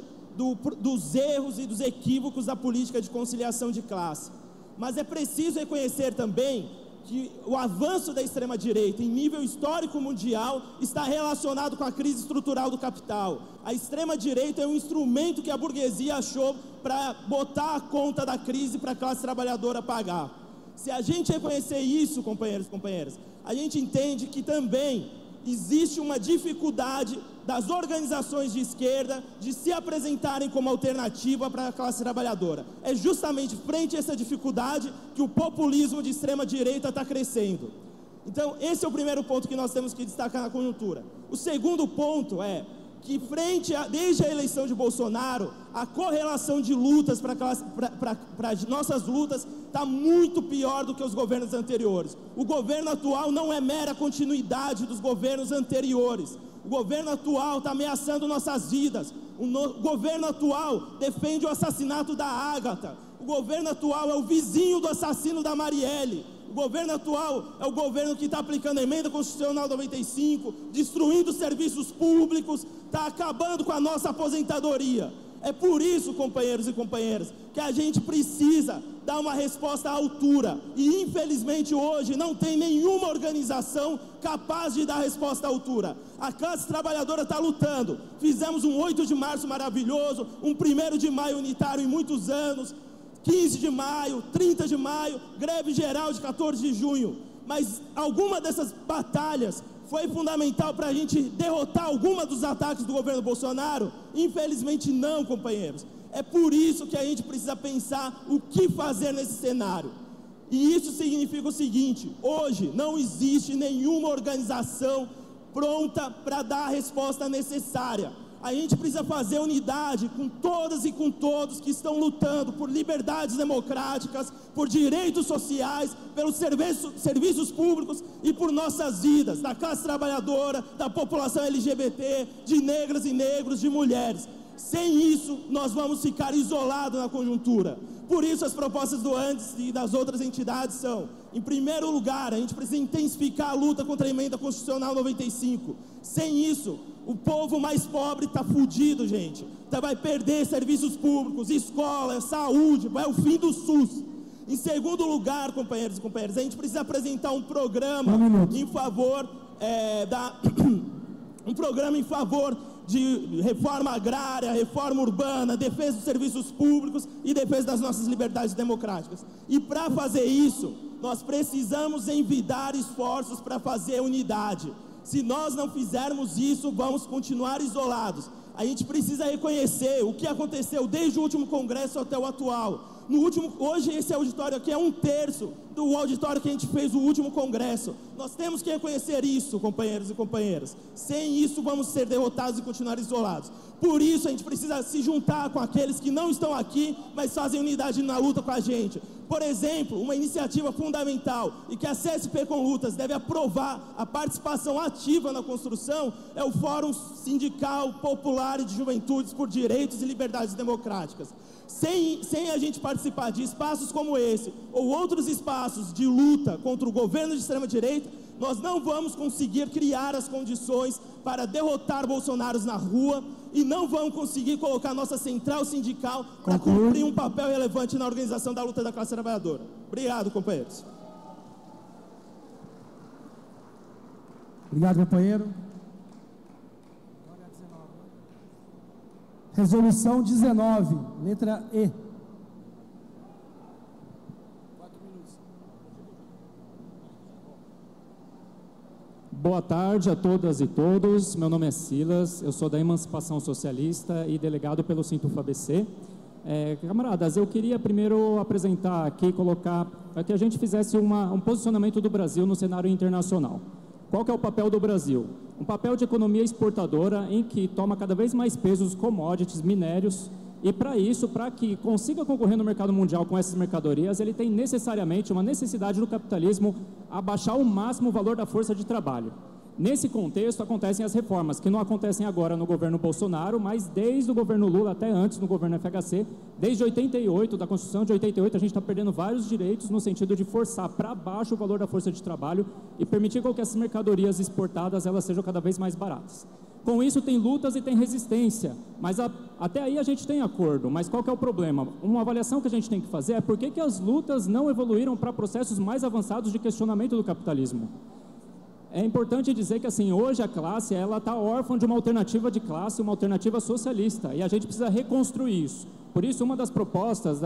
S10: dos erros e dos equívocos da política de conciliação de classe. Mas é preciso reconhecer também que o avanço da extrema-direita em nível histórico mundial está relacionado com a crise estrutural do capital. A extrema-direita é um instrumento que a burguesia achou para botar a conta da crise para a classe trabalhadora pagar. Se a gente reconhecer isso, companheiros e companheiras, a gente entende que também existe uma dificuldade das organizações de esquerda de se apresentarem como alternativa para a classe trabalhadora. É justamente frente a essa dificuldade que o populismo de extrema direita está crescendo. Então, esse é o primeiro ponto que nós temos que destacar na conjuntura. O segundo ponto é que desde a eleição de Bolsonaro, a correlação de lutas para nossas lutas está muito pior do que os governos anteriores. O governo atual não é mera continuidade dos governos anteriores. O governo atual está ameaçando nossas vidas. O governo atual defende o assassinato da Ágata. O governo atual é o vizinho do assassino da Marielle. O governo atual é o governo que está aplicando a emenda constitucional 95, destruindo serviços públicos, está acabando com a nossa aposentadoria. É por isso, companheiros e companheiras, que a gente precisa dar uma resposta à altura. E infelizmente hoje não tem nenhuma organização capaz de dar resposta à altura. A classe trabalhadora está lutando. Fizemos um 8 de março maravilhoso, um 1º de maio unitário em muitos anos, 15 de maio, 30 de maio, greve geral de 14 de junho. Mas alguma dessas batalhas foi fundamental para a gente derrotar alguma dos ataques do governo Bolsonaro? Infelizmente não, companheiros. É por isso que a gente precisa pensar o que fazer nesse cenário. E isso significa o seguinte: hoje não existe nenhuma organização pronta para dar a resposta necessária. A gente precisa fazer unidade com todas e com todos que estão lutando por liberdades democráticas, por direitos sociais, pelos serviços públicos e por nossas vidas, da classe trabalhadora, da população LGBT, de negras e negros, de mulheres. Sem isso, nós vamos ficar isolados na conjuntura. Por isso, as propostas do Andes e das outras entidades são: em primeiro lugar, a gente precisa intensificar a luta contra a emenda constitucional 95. Sem isso, o povo mais pobre está fudido, gente. Vai perder serviços públicos, escola, saúde, vai o fim do SUS. Em segundo lugar, companheiros e companheiras, a gente precisa apresentar um programa em favor um programa em favor de reforma agrária, reforma urbana, defesa dos serviços públicos e defesa das nossas liberdades democráticas. E para fazer isso, nós precisamos envidar esforços para fazer unidade. Se nós não fizermos isso, vamos continuar isolados. A gente precisa reconhecer o que aconteceu desde o último congresso até o atual. Hoje esse auditório aqui é 1/3 do auditório que a gente fez o último congresso. Nós temos que reconhecer isso, companheiros e companheiras. Sem isso, vamos ser derrotados e continuar isolados. Por isso, a gente precisa se juntar com aqueles que não estão aqui, mas fazem unidade na luta com a gente. Por exemplo, uma iniciativa fundamental e que a CSP com Lutas deve aprovar a participação ativa na construção é o Fórum Sindical Popular e de Juventudes por Direitos e Liberdades Democráticas. Sem a gente participar de espaços como esse, ou outros espaços de luta contra o governo de extrema-direita, nós não vamos conseguir criar as condições para derrotar Bolsonaro na rua e não vamos conseguir colocar nossa central sindical para cumprir um papel relevante na organização da luta da classe trabalhadora. Obrigado, companheiros.
S7: Obrigado, companheiro. Resolução 19, letra E.
S11: 4 minutos.
S12: Boa tarde a todas e todos. Meu nome é Silas, eu sou da Emancipação Socialista e delegado pelo Sintuf-ABC. Camaradas, eu queria primeiro apresentar aqui, colocar, para que a gente fizesse um posicionamento do Brasil no cenário internacional. Qual que é o papel do Brasil? Um papel de economia exportadora em que toma cada vez mais peso os commodities, minérios, e para isso, para que consiga concorrer no mercado mundial com essas mercadorias, ele tem necessariamente uma necessidade do capitalismo abaixar ao máximo o valor da força de trabalho. Nesse contexto, acontecem as reformas, que não acontecem agora no governo Bolsonaro, mas desde o governo Lula até antes no governo FHC, desde 88, da Constituição de 88, a gente está perdendo vários direitos no sentido de forçar para baixo o valor da força de trabalho e permitir que essas mercadorias exportadas elas sejam cada vez mais baratas. Com isso tem lutas e tem resistência, mas até aí a gente tem acordo, mas qual que é o problema? Uma avaliação que a gente tem que fazer é por que as lutas não evoluíram para processos mais avançados de questionamento do capitalismo. É importante dizer que assim, hoje a classe está órfã de uma alternativa de classe, uma alternativa socialista, e a gente precisa reconstruir isso. Por isso, uma das propostas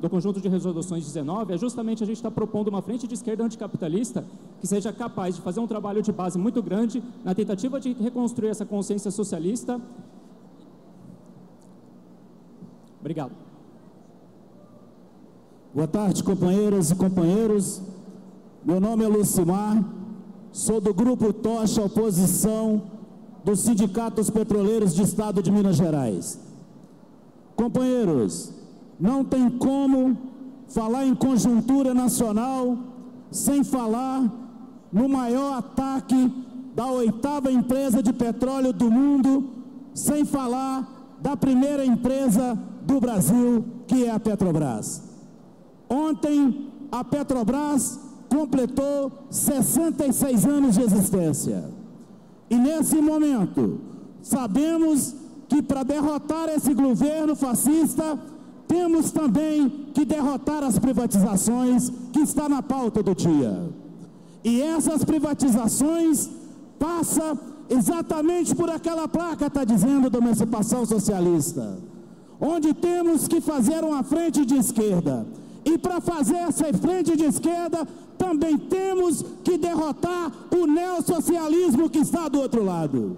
S12: do conjunto de resoluções 19 é justamente a gente estar propondo uma frente de esquerda anticapitalista que seja capaz de fazer um trabalho de base muito grande na tentativa de reconstruir essa consciência socialista. Obrigado.
S13: Boa tarde, companheiras e companheiros. Meu nome é Lucimar. Sou do Grupo Tocha Oposição dos Sindicatos Petroleiros de Estado de Minas Gerais. Companheiros, não tem como falar em conjuntura nacional sem falar no maior ataque da 8ª empresa de petróleo do mundo, sem falar da primeira empresa do Brasil, que é a Petrobras. Ontem, a Petrobras completou 66 anos de existência. E nesse momento, sabemos que para derrotar esse governo fascista, temos também que derrotar as privatizações que está na pauta do dia. E essas privatizações passam exatamente por aquela placa está dizendo da Emancipação Socialista, onde temos que fazer uma frente de esquerda. E para fazer essa frente de esquerda, também temos que derrotar o neossocialismo que está do outro lado.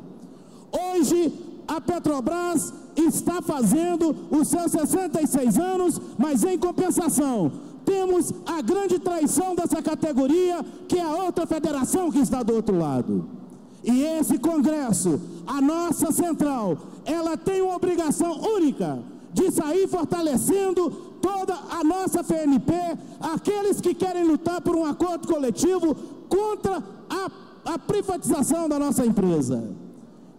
S13: Hoje, a Petrobras está fazendo os seus 66 anos, mas em compensação, temos a grande traição dessa categoria, que é a outra federação que está do outro lado. E esse Congresso, a nossa central, ela tem uma obrigação única de sair fortalecendo toda a nossa FNP, aqueles que querem lutar por um acordo coletivo contra a privatização da nossa empresa.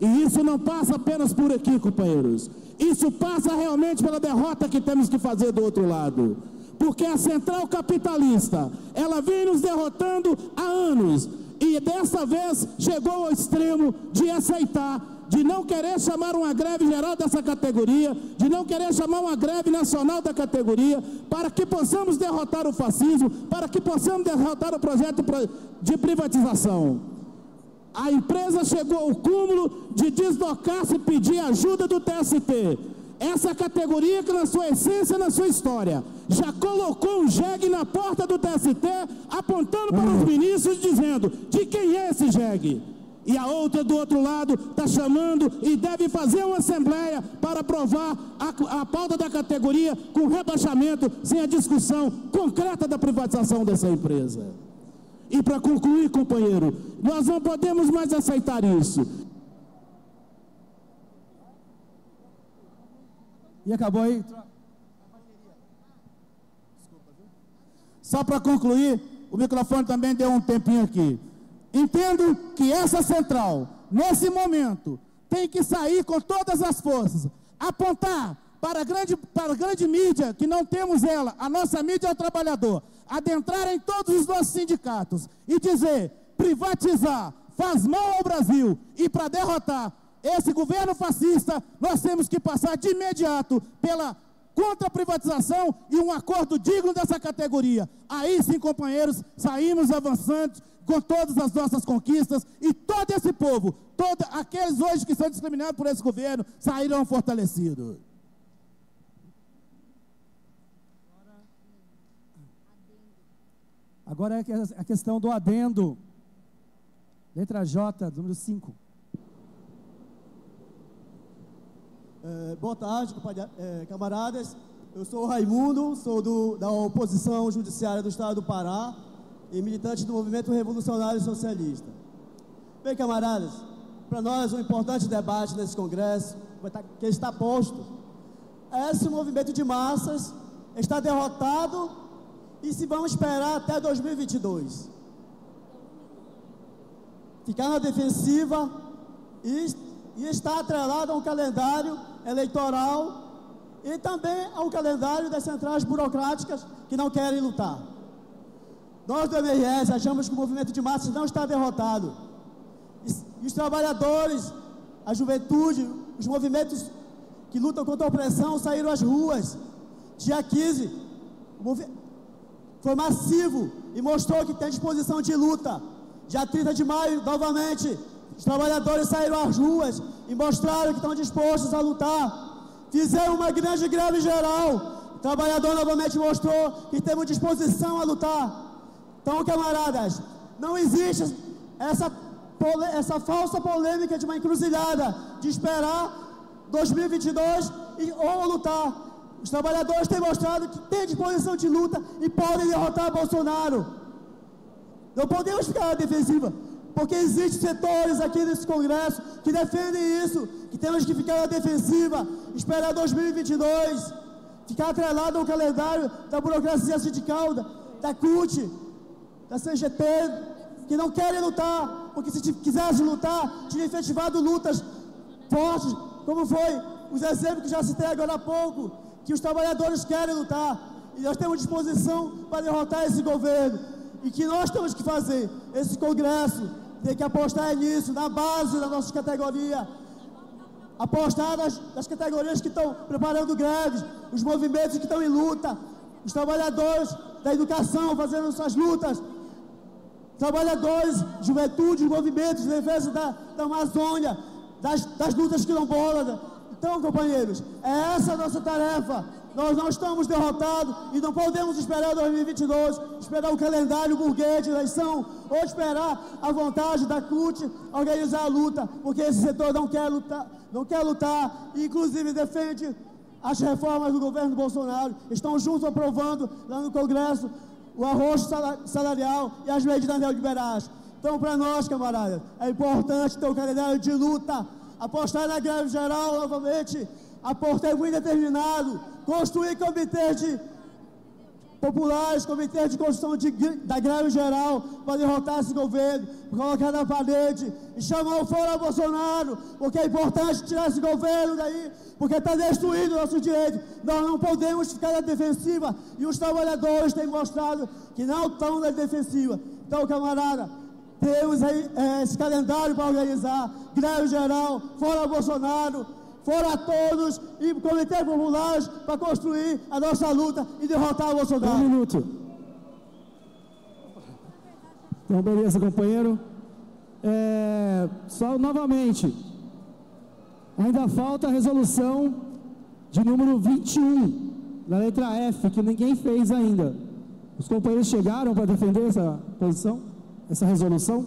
S13: E isso não passa apenas por aqui, companheiros. Isso passa realmente pela derrota que temos que fazer do outro lado. Porque a central capitalista, ela vem nos derrotando há anos. E dessa vez chegou ao extremo de aceitar, de não querer chamar uma greve geral dessa categoria, de não querer chamar uma greve nacional da categoria, para que possamos derrotar o fascismo, para que possamos derrotar o projeto de privatização. A empresa chegou ao cúmulo de deslocar-se e pedir ajuda do TST. Essa categoria que na sua essência, na sua história, já colocou um jegue na porta do TST, apontando para os ministros, dizendo: de quem é esse jegue? E a outra do outro lado está chamando e deve fazer uma assembleia para aprovar a pauta da categoria com rebaixamento, sem a discussão concreta da privatização dessa empresa. E para concluir, companheiro, nós não podemos mais aceitar isso.
S7: E acabou aí?
S13: Só para concluir, o microfone também deu um tempinho aqui. Entendo que essa central, nesse momento, tem que sair com todas as forças, apontar para a grande mídia, que não temos ela, a nossa mídia é o trabalhador, adentrar em todos os nossos sindicatos e dizer: privatizar faz mal ao Brasil, e para derrotar esse governo fascista, nós temos que passar de imediato pela contra a privatização e um acordo digno dessa categoria. Aí sim, companheiros, saímos avançando com todas as nossas conquistas, e todo esse povo, todos aqueles hoje que são discriminados por esse governo, sairão fortalecidos.
S7: Agora é a questão do adendo. Letra J, número 5.
S11: Boa tarde, camaradas. Eu sou o Raimundo, sou da oposição judiciária do Estado do Pará e militante do Movimento Revolucionário Socialista. Bem, camaradas, para nós um importante debate nesse congresso, que está posto, é se o movimento de massas está derrotado e se vamos esperar até 2022. Ficar na defensiva e estar atrelado a um calendário eleitoral e também ao calendário das centrais burocráticas que não querem lutar. Nós do MRS achamos que o movimento de massas não está derrotado. E os trabalhadores, a juventude, os movimentos que lutam contra a opressão saíram às ruas. Dia 15, foi massivo e mostrou que tem disposição de luta. Dia 30 de maio, novamente, os trabalhadores saíram às ruas e mostraram que estão dispostos a lutar. Fizeram uma grande greve geral. O trabalhador novamente mostrou que temos disposição a lutar. Então, camaradas, não existe essa falsa polêmica de uma encruzilhada de esperar 2022 ou lutar. Os trabalhadores têm mostrado que têm disposição de luta e podem derrotar Bolsonaro. Não podemos ficar na defensiva, porque existem setores aqui nesse Congresso que defendem isso, que temos que ficar na defensiva, esperar 2022, ficar atrelado ao calendário da burocracia sindical, da CUT, da CGT, que não querem lutar, porque se quisesse lutar, tinha efetivado lutas fortes, como foi os exemplos que já citei agora há pouco, que os trabalhadores querem lutar, e nós temos disposição para derrotar esse governo, e que nós temos que fazer, esse Congresso tem que apostar nisso, na base da nossa categoria, apostar nas categorias que estão preparando greves, os movimentos que estão em luta, os trabalhadores da educação fazendo suas lutas, trabalhadores, juventude, movimentos de defesa da Amazônia, das lutas quilombolas. Então, companheiros, é essa a nossa tarefa. Nós não estamos derrotados e não podemos esperar 2022, esperar o calendário burguês de eleição, ou esperar a vontade da CUT organizar a luta, porque esse setor não quer lutar, e inclusive defende as reformas do governo Bolsonaro, estão juntos aprovando lá no Congresso o arrocho salarial e as medidas neoliberais. Então, para nós, camaradas, é importante ter um calendário de luta, apostar na greve geral novamente, por tempo indeterminado, construir comitês populares, comitês de construção da greve geral para derrotar esse governo, colocar na parede e chamar o fora Bolsonaro, porque é importante tirar esse governo daí, porque está destruindo nossos direitos. Nós não podemos ficar na defensiva e os trabalhadores têm mostrado que não estão na defensiva. Então, camarada, temos aí esse calendário para organizar, greve geral, fora Bolsonaro, fora todos e comitês populares para construir a nossa luta e derrotar o Bolsonaro.
S1: 1 minuto. Então, beleza, companheiro. Só novamente, ainda falta a resolução de número 21, da letra F, que ninguém fez ainda. Os companheiros chegaram para defender essa posição, essa resolução?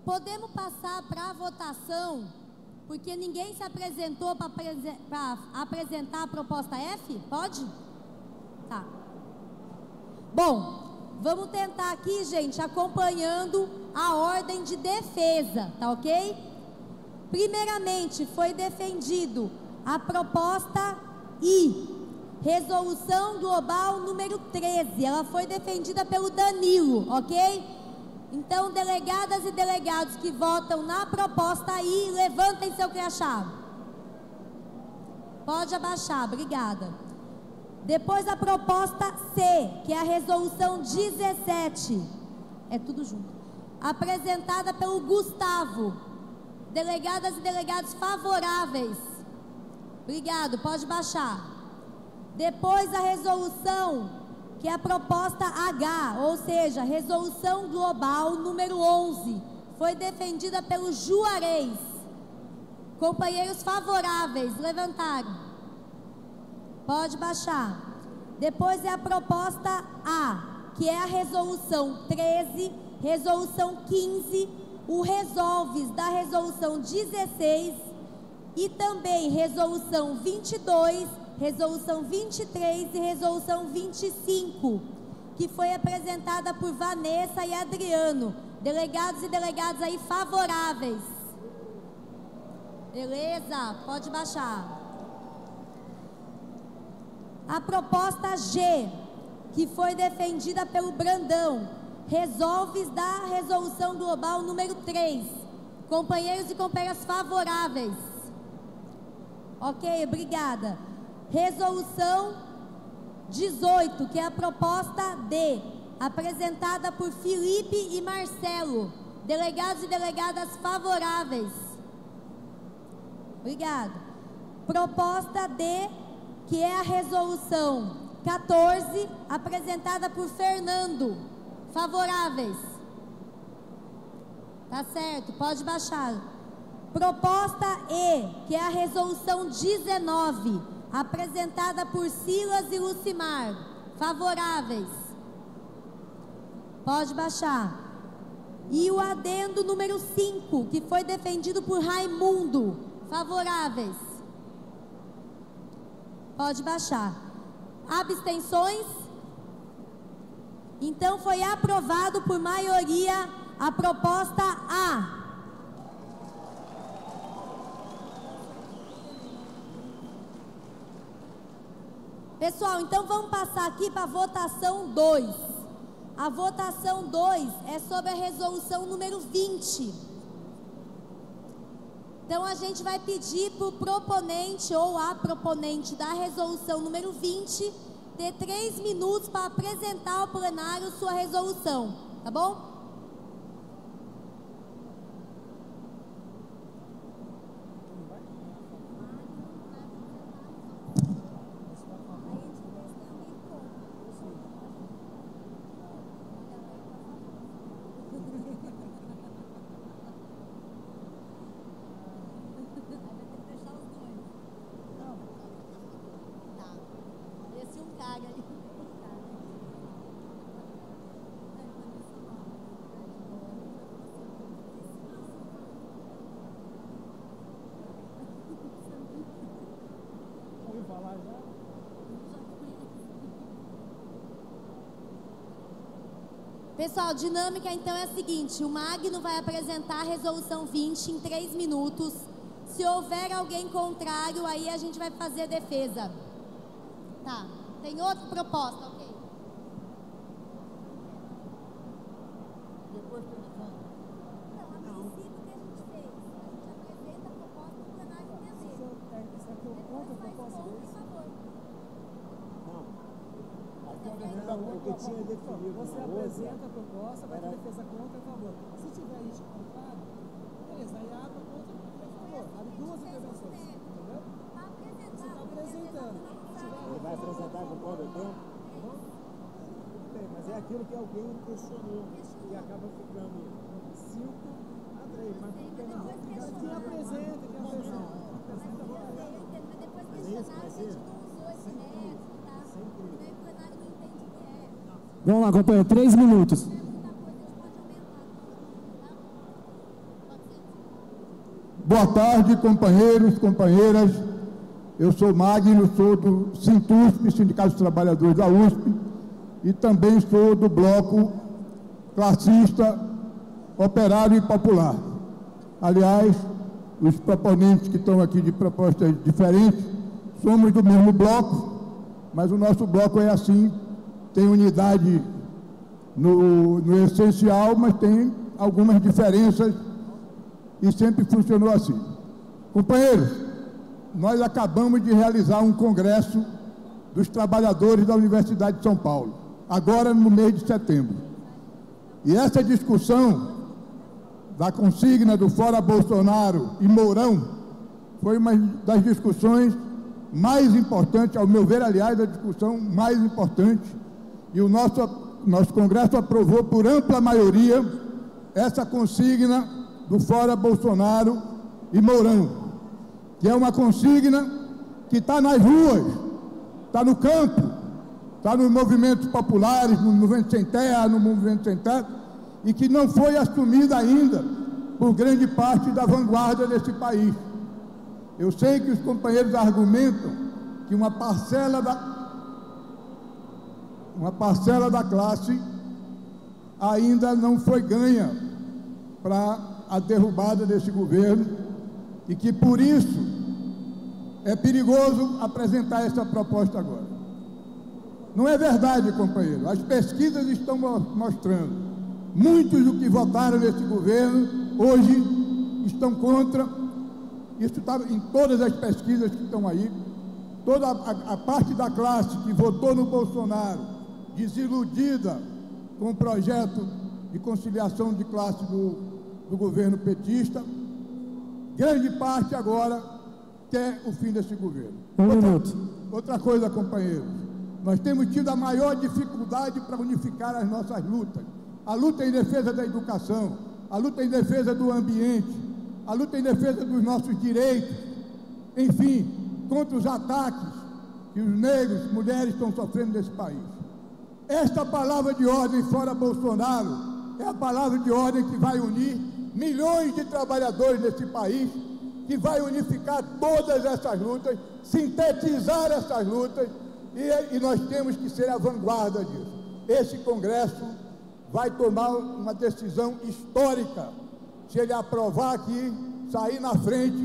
S2: Podemos passar para a votação, porque ninguém se apresentou para apresentar a proposta F? Pode? Tá. Bom, vamos tentar aqui, gente, acompanhando a ordem de defesa, tá ok? Primeiramente, foi defendido a proposta I, Resolução Global número 13. Ela foi defendida pelo Danilo, ok? Então, delegadas e delegados que votam na proposta I, levantem seu crachá. Pode abaixar, obrigada. Depois a proposta C, que é a Resolução 17. É tudo junto. Apresentada pelo Gustavo. Delegadas e delegados favoráveis. Obrigado, pode baixar. Depois a resolução, que é a proposta H, ou seja, Resolução Global número 11, foi defendida pelo Juarez. Companheiros favoráveis, levantaram. Pode baixar. Depois é a proposta A, que é a Resolução 13, Resolução 15, o resolves da Resolução 16 e também Resolução 22, Resolução 23 e Resolução 25, que foi apresentada por Vanessa e Adriano. Delegados e delegadas aí favoráveis. Beleza? Pode baixar. A proposta G, que foi defendida pelo Brandão. Resolves da Resolução Global número 3. Companheiros e companheiras favoráveis. Ok, obrigada. Resolução 18, que é a proposta D, apresentada por Felipe e Marcelo. Delegados e delegadas favoráveis. Obrigado. Proposta D, que é a resolução 14, apresentada por Fernando. Favoráveis. Tá certo, pode baixar. Proposta E, que é a resolução 19, apresentada por Silas e Lucimar. Favoráveis. Pode baixar. E o adendo número 5, que foi defendido por Raimundo. Favoráveis. Pode baixar. Abstenções? Então foi aprovado por maioria a proposta A. Pessoal, então vamos passar aqui para a votação 2. A votação 2 é sobre a resolução número 20. Então a gente vai pedir para o proponente ou a proponente da resolução número 20 ter 3 minutos para apresentar ao plenário sua resolução, tá bom? Pessoal, a dinâmica então é a seguinte: o Magno vai apresentar a resolução 20 em 3 minutos. Se houver alguém contrário, aí a gente vai fazer a defesa. Tá, tem outra proposta, ok?
S14: Depois telefone.
S2: Não, a princípio o que a gente fez? A gente apresenta a proposta do plenário entender.
S7: Isso aqui é o contra a proposta deles?
S14: O que tinha definido.
S7: Você apresenta a proposta, vai ter defesa contra e a favor. Se tiver isso contrário, beleza, aí abre contra e a favor. Abre duas intervenções, entendeu? Você está apresentando.
S14: Ele vai apresentar com quanto tempo? Mas é aquilo que alguém questionou, que acaba ficando 5 a 3. Mas não tem mais
S7: Quem apresenta, quem apresenta.
S2: Mas depois questionar, a gente não usou esse método, tá? Daí o plenário não entende o que é.
S1: Vamos lá, companheiro, 3 minutos.
S15: Boa tarde, companheiros, companheiras. Eu sou Magno, sou do Sintusp, Sindicato dos Trabalhadores da USP, e também sou do bloco classista, operário e popular. Aliás, os proponentes que estão aqui de propostas diferentes, somos do mesmo bloco, mas o nosso bloco é assim, tem unidade no essencial, mas tem algumas diferenças e sempre funcionou assim. Companheiros, nós acabamos de realizar um congresso dos trabalhadores da Universidade de São Paulo, agora no mês de setembro. E essa discussão da consigna do Fora Bolsonaro e Mourão foi uma das discussões mais importantes, ao meu ver, aliás, a discussão mais importante, e o nosso Congresso aprovou por ampla maioria essa consigna do Fora Bolsonaro e Mourão, que é uma consigna que está nas ruas, está no campo, está nos movimentos populares, no movimento sem terra, no movimento sem teto, e que não foi assumida ainda por grande parte da vanguarda desse país. Eu sei que os companheiros argumentam que uma parcela da classe ainda não foi ganha para a derrubada desse governo e que, por isso, é perigoso apresentar essa proposta agora. Não é verdade, companheiro. As pesquisas estão mostrando. Muitos do que votaram nesse governo hoje estão contra. Isso está em todas as pesquisas que estão aí. Toda a parte da classe que votou no Bolsonaro, desiludida com o projeto de conciliação de classe do governo petista, grande parte agora quer o fim desse governo. Outra coisa, companheiros, nós temos tido a maior dificuldade para unificar as nossas lutas. A luta em defesa da educação, a luta em defesa do ambiente, a luta em defesa dos nossos direitos, enfim, contra os ataques que os negros, mulheres estão sofrendo nesse país. Esta palavra de ordem fora Bolsonaro é a palavra de ordem que vai unir milhões de trabalhadores nesse país, que vai unificar todas essas lutas, sintetizar essas lutas, e nós temos que ser a vanguarda disso. Esse Congresso vai tomar uma decisão histórica se ele aprovar aqui, sair na frente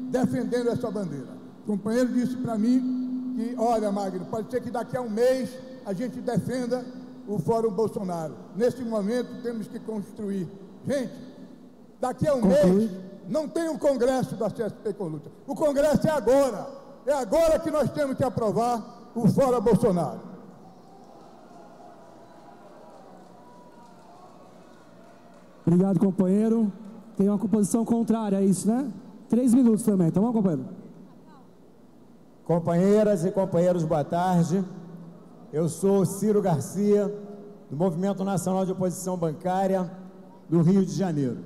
S15: defendendo essa bandeira. O companheiro disse para mim que, olha, Magno, pode ser que daqui a um mês a gente defenda o Fórum Bolsonaro. Nesse momento temos que construir. Gente, daqui a um mês não tem um congresso da CSP com luta. O congresso é agora. É agora que nós temos que aprovar o Fora Bolsonaro.
S1: Obrigado, companheiro. Tem uma composição contrária, é isso, né? 3 minutos também, tá bom, companheiro?
S16: Companheiras e companheiros, boa tarde. Eu sou Ciro Garcia, do Movimento Nacional de Oposição Bancária do Rio de Janeiro.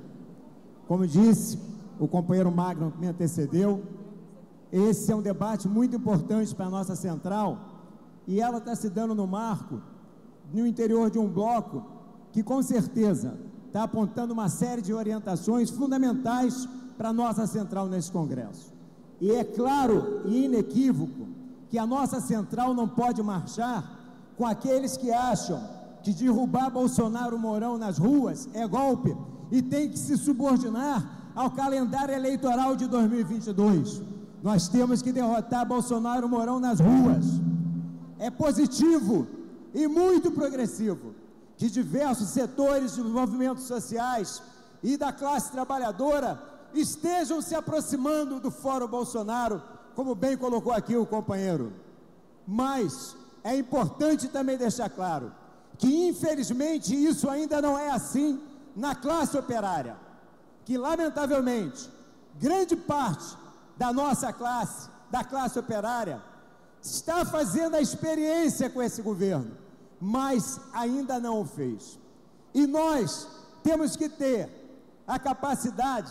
S16: Como disse o companheiro Magno que me antecedeu, esse é um debate muito importante para a nossa central e ela está se dando no marco, no interior de um bloco que com certeza está apontando uma série de orientações fundamentais para a nossa central nesse Congresso. E é claro e inequívoco que a nossa central não pode marchar com aqueles que acham que derrubar Bolsonaro Mourão nas ruas é golpe e tem que se subordinar ao calendário eleitoral de 2022. Nós temos que derrotar Bolsonaro Mourão nas ruas. É positivo e muito progressivo que diversos setores dos movimentos sociais e da classe trabalhadora estejam se aproximando do Fórum Bolsonaro, como bem colocou aqui o companheiro. Mas é importante também deixar claro que, infelizmente, isso ainda não é assim na classe operária, que, lamentavelmente, grande parte da nossa classe, da classe operária, está fazendo a experiência com esse governo, mas ainda não o fez. E nós temos que ter a capacidade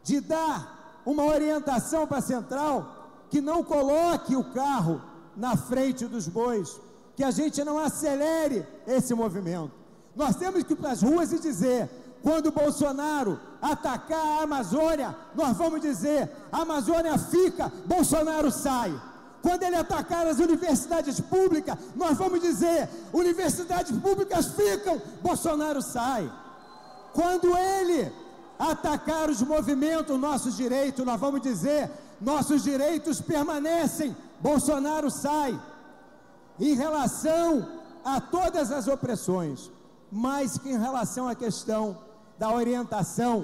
S16: de dar uma orientação para a central que não coloque o carro na frente dos bois, que a gente não acelere esse movimento. Nós temos que ir para as ruas e dizer: quando o Bolsonaro atacar a Amazônia, nós vamos dizer: a Amazônia fica, Bolsonaro sai. Quando ele atacar as universidades públicas, nós vamos dizer: universidades públicas ficam, Bolsonaro sai. Quando ele atacar os movimentos, nossos direitos, nós vamos dizer: nossos direitos permanecem, Bolsonaro sai. Em relação a todas as opressões, mais que em relação à questão da orientação,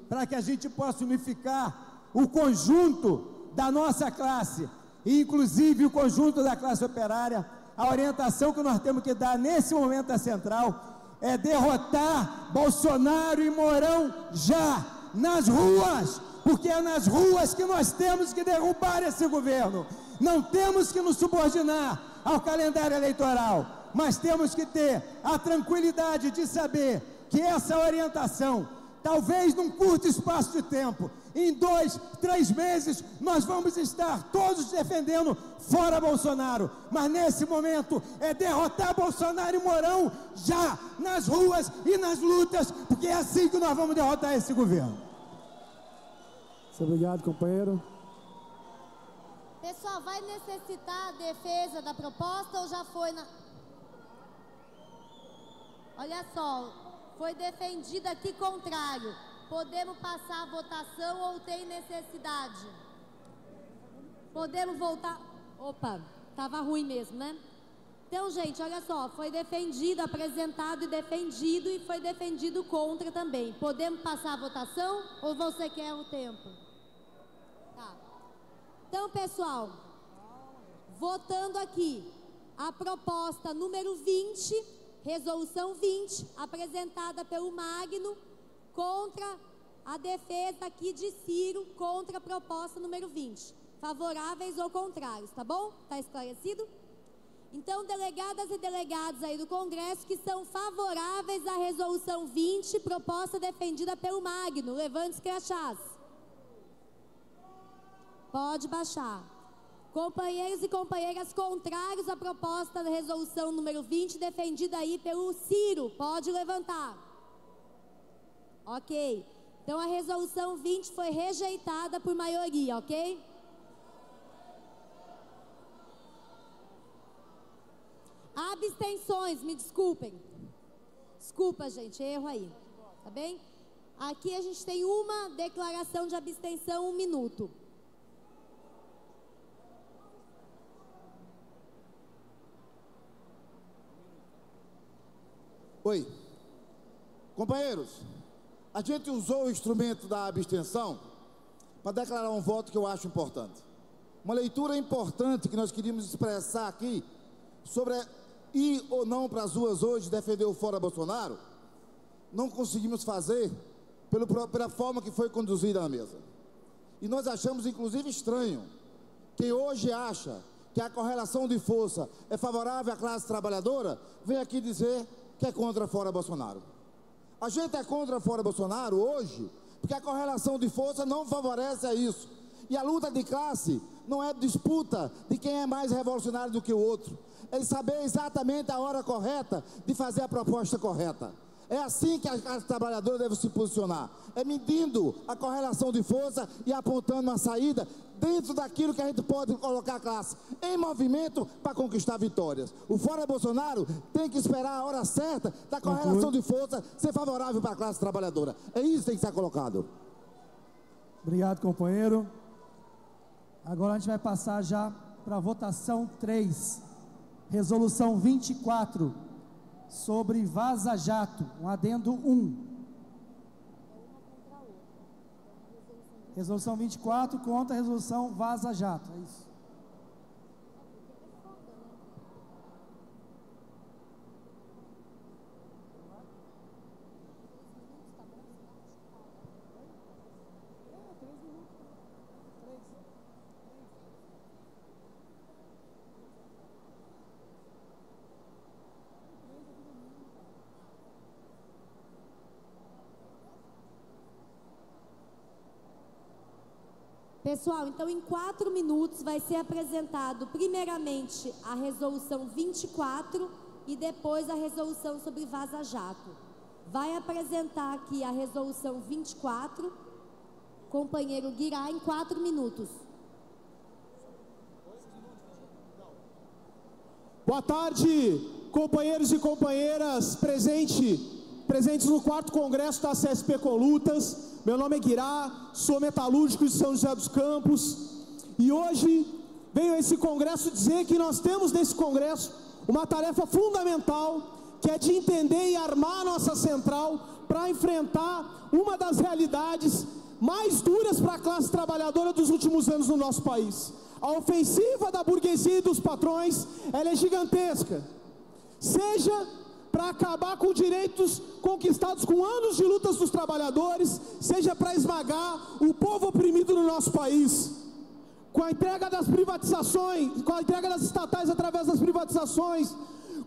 S16: para que a gente possa unificar o conjunto da nossa classe, e inclusive o conjunto da classe operária, a orientação que nós temos que dar nesse momento da central é derrotar Bolsonaro e Mourão já, nas ruas, porque é nas ruas que nós temos que derrubar esse governo. Não temos que nos subordinar ao calendário eleitoral, mas temos que ter a tranquilidade de saber que essa orientação, talvez num curto espaço de tempo, em 2, 3 meses, nós vamos estar todos defendendo fora Bolsonaro, mas nesse momento é derrotar Bolsonaro e Mourão já, nas ruas e nas lutas, porque é assim que nós vamos derrotar esse governo.
S1: Muito obrigado, companheiro.
S2: Pessoal, vai necessitar a defesa da proposta ou já foi na... Olha só, foi defendido aqui contrário. Podemos passar a votação ou tem necessidade? Podemos voltar? Opa, estava ruim mesmo, né? Então, gente, olha só, foi defendido, apresentado e foi defendido contra também. Podemos passar a votação ou você quer o tempo? Tá. Então, pessoal, votando aqui a proposta número 20, resolução 20, apresentada pelo Magno, contra a defesa aqui de Ciro, contra a proposta número 20. Favoráveis ou contrários, tá bom? Tá esclarecido? Então, delegadas e delegados aí do Congresso que são favoráveis à resolução 20, proposta defendida pelo Magno, levante os crachás. Pode baixar. Companheiros e companheiras contrários à proposta da resolução número 20, defendida aí pelo Ciro, pode levantar. Ok. Então, a resolução 20 foi rejeitada por maioria, ok? Abstenções, me desculpem. Desculpa, gente, erro aí. Tá bem? Aqui a gente tem uma declaração de abstenção, 1 minuto.
S17: Oi. Companheiros, a gente usou o instrumento da abstenção para declarar um voto que eu acho importante. Uma leitura importante que nós queríamos expressar aqui sobre ir ou não para as ruas hoje defender o fora Bolsonaro, não conseguimos fazer pela forma que foi conduzida na mesa. E nós achamos inclusive estranho quem hoje acha que a correlação de força é favorável à classe trabalhadora, vem aqui dizer que é contra fora Bolsonaro. A gente é contra fora Bolsonaro hoje porque a correlação de força não favorece a isso. E a luta de classe não é disputa de quem é mais revolucionário do que o outro. É saber exatamente a hora correta de fazer a proposta correta. É assim que a classe trabalhadora deve se posicionar. É medindo a correlação de força e apontando uma saída dentro daquilo que a gente pode colocar a classe em movimento para conquistar vitórias. O Fora Bolsonaro tem que esperar a hora certa da correlação de força ser favorável para a classe trabalhadora. É isso que tem que ser colocado.
S1: Obrigado, companheiro. Agora a gente vai passar já para a votação 3. Resolução 24, sobre Vaza Jato, um adendo 1. Resolução 24 contra a resolução Vaza Jato, é isso.
S2: Pessoal, então em 4 minutos vai ser apresentado primeiramente a resolução 24 e depois a resolução sobre Vaza Jato. Vai apresentar aqui a resolução 24, companheiro Guirá, em 4 minutos.
S18: Boa tarde, companheiros e companheiras presentes no 4º Congresso da CSP com Lutas. Meu nome é Guirá, sou metalúrgico de São José dos Campos e hoje venho a esse congresso dizer que nós temos nesse congresso uma tarefa fundamental, que é de entender e armar a nossa central para enfrentar uma das realidades mais duras para a classe trabalhadora dos últimos anos no nosso país. A ofensiva da burguesia e dos patrões, ela é gigantesca, seja para acabar com direitos conquistados com anos de lutas dos trabalhadores, seja para esmagar o povo oprimido no nosso país. Com a entrega das privatizações, com a entrega das estatais através das privatizações,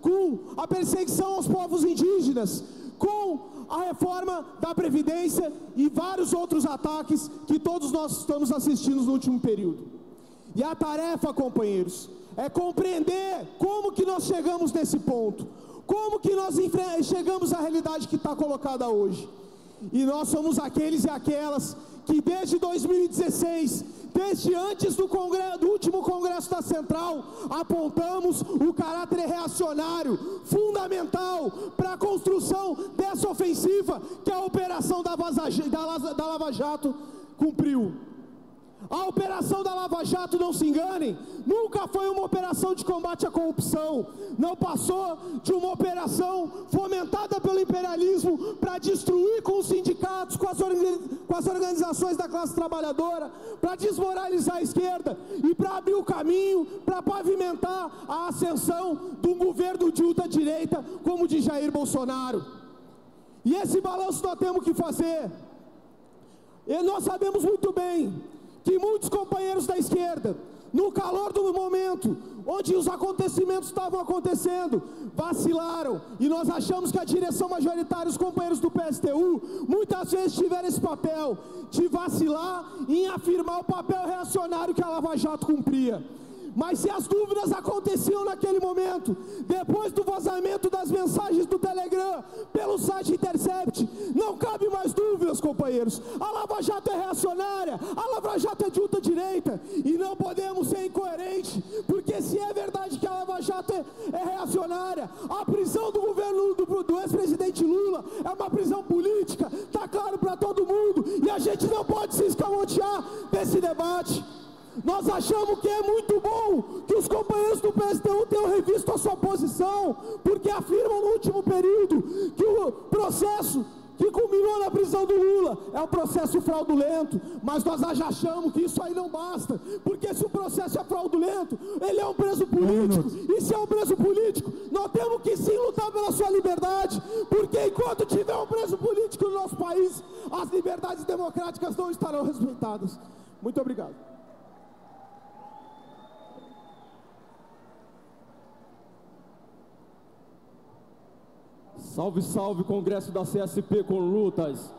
S18: com a perseguição aos povos indígenas, com a reforma da Previdência e vários outros ataques que todos nós estamos assistindo no último período. E a tarefa, companheiros, é compreender como que nós chegamos nesse ponto. Como que nós chegamos à realidade que está colocada hoje? E nós somos aqueles e aquelas que desde 2016, desde antes do último Congresso da Central, apontamos o caráter reacionário fundamental para a construção dessa ofensiva que a operação da Lava Jato cumpriu. A operação da Lava Jato, não se enganem, nunca foi uma operação de combate à corrupção, não passou de uma operação fomentada pelo imperialismo para destruir com os sindicatos, com as organizações da classe trabalhadora, para desmoralizar a esquerda e para abrir o caminho, para pavimentar a ascensão de um governo de ultradireita como o de Jair Bolsonaro. E esse balanço nós temos que fazer. E nós sabemos muito bem que muitos companheiros da esquerda, no calor do momento, onde os acontecimentos estavam acontecendo, vacilaram, e nós achamos que a direção majoritária, os companheiros do PSTU, muitas vezes tiveram esse papel de vacilar em afirmar o papel reacionário que a Lava Jato cumpria. Mas se as dúvidas aconteciam naquele momento, depois do vazamento das mensagens do Telegram pelo site Intercept, não cabe mais dúvidas, companheiros. A Lava Jato é reacionária, a Lava Jato é de ultradireita, e não podemos ser incoerentes, porque se é verdade que a Lava Jato é reacionária, a prisão do governo do ex-presidente Lula é uma prisão política, está claro para todo mundo, e a gente não pode se escamotear desse debate. Nós achamos que é muito bom que os companheiros do PSTU tenham revisto a sua posição, porque afirmam no último período que o processo que culminou na prisão do Lula é um processo fraudulento, mas nós já achamos que isso aí não basta, porque se o processo é fraudulento, ele é um preso político, e se é um preso político, nós temos que sim lutar pela sua liberdade, porque enquanto tiver um preso político no nosso país, as liberdades democráticas não estarão respeitadas. Muito obrigado.
S19: Salve, salve, Congresso da CSP com Lutas.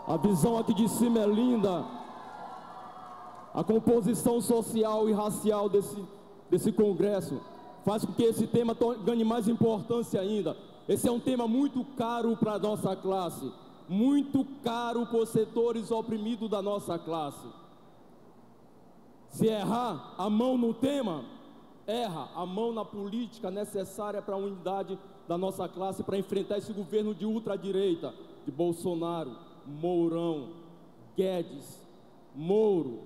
S19: A visão aqui de cima é linda. A composição social e racial desse Congresso faz com que esse tema ganhe mais importância ainda. Esse é um tema muito caro para a nossa classe, muito caro por setores oprimidos da nossa classe. Se errar a mão no tema, erra a mão na política necessária para a unidade da nossa classe, para enfrentar esse governo de ultradireita, de Bolsonaro, Mourão, Guedes, Moro.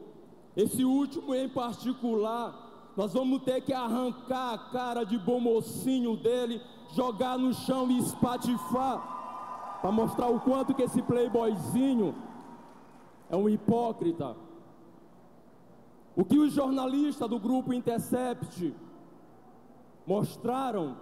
S19: Esse último em particular, nós vamos ter que arrancar a cara de bom mocinho dele, jogar no chão e espatifar, para mostrar o quanto que esse playboyzinho é um hipócrita. O que os jornalistas do Grupo Intercept mostraram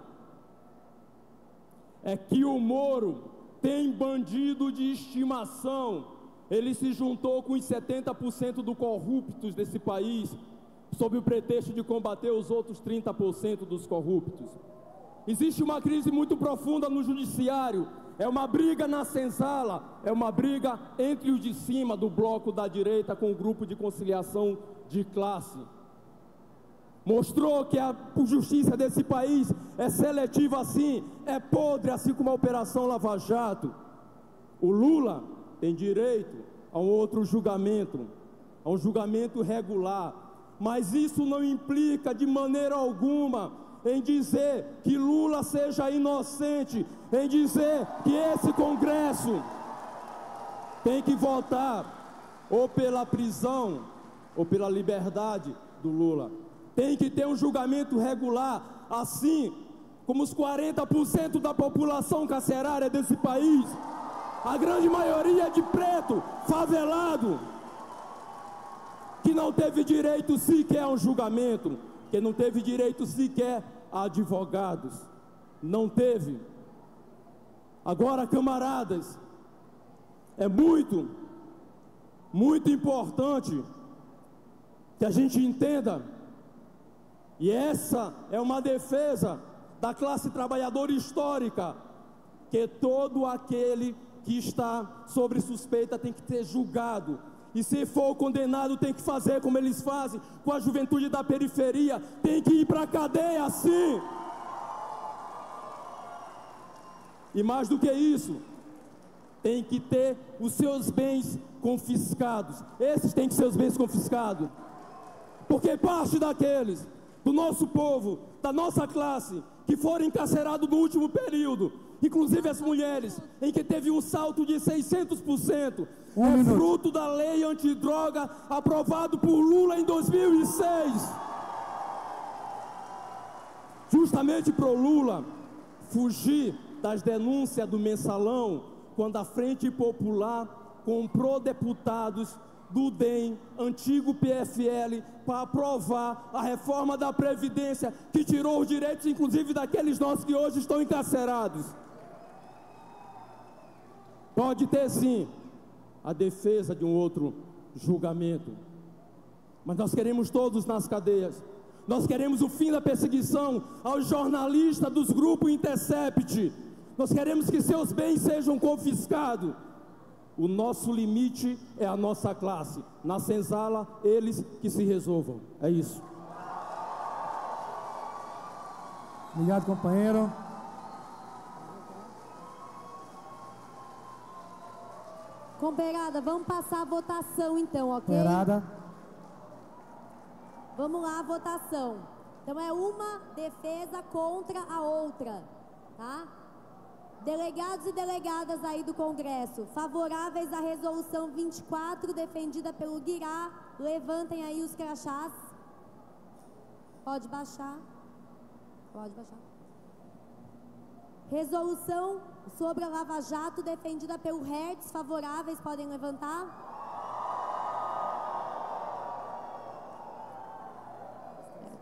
S19: é que o Moro tem bandido de estimação. Ele se juntou com os 70% dos corruptos desse país, sob o pretexto de combater os outros 30% dos corruptos. Existe uma crise muito profunda no judiciário, é uma briga na senzala, é uma briga entre os de cima do bloco da direita com o grupo de conciliação de classe. Mostrou que a justiça desse país é seletiva assim, é podre, assim como a Operação Lava Jato. O Lula tem direito a um outro julgamento, a um julgamento regular, mas isso não implica de maneira alguma em dizer que Lula seja inocente, em dizer que esse Congresso tem que votar ou pela prisão ou pela liberdade do Lula. Tem que ter um julgamento regular, assim como os 40% da população carcerária desse país, a grande maioria de preto, favelado, que não teve direito sequer a um julgamento, que não teve direito sequer a advogados, não teve. Agora, camaradas, é muito importante que a gente entenda, e essa é uma defesa da classe trabalhadora histórica, que todo aquele que está sobre suspeita tem que ser julgado, e se for condenado tem que fazer como eles fazem com a juventude da periferia, tem que ir para a cadeia sim. E mais do que isso, tem que ter os seus bens confiscados. Esses têm que ser os bens confiscados, porque parte daqueles do nosso povo, da nossa classe, que foram encarcerados no último período, inclusive as mulheres, em que teve um salto de 600%, é fruto da lei antidroga aprovado por Lula em 2006. Justamente para o Lula fugir das denúncias do mensalão, quando a Frente Popular comprou deputados do DEM, antigo PFL, para aprovar a reforma da Previdência, que tirou os direitos, inclusive, daqueles nossos que hoje estão encarcerados. Pode ter, sim, a defesa de um outro julgamento, mas nós queremos todos nas cadeias. Nós queremos o fim da perseguição aos jornalistas dos grupos Intercept. Nós queremos que seus bens sejam confiscados. O nosso limite é a nossa classe. Na senzala, eles que se resolvam. É isso.
S1: Obrigado, companheiro.
S2: Companheirada, vamos passar a votação então, ok?
S1: Companheirada.
S2: Vamos lá, a votação. Então é uma defesa contra a outra, tá? Delegados e delegadas aí do Congresso, favoráveis à resolução 24, defendida pelo Guirá, levantem aí os crachás. Pode baixar. Pode baixar. Resolução sobre a Lava Jato, defendida pelo Hertz, favoráveis, podem levantar.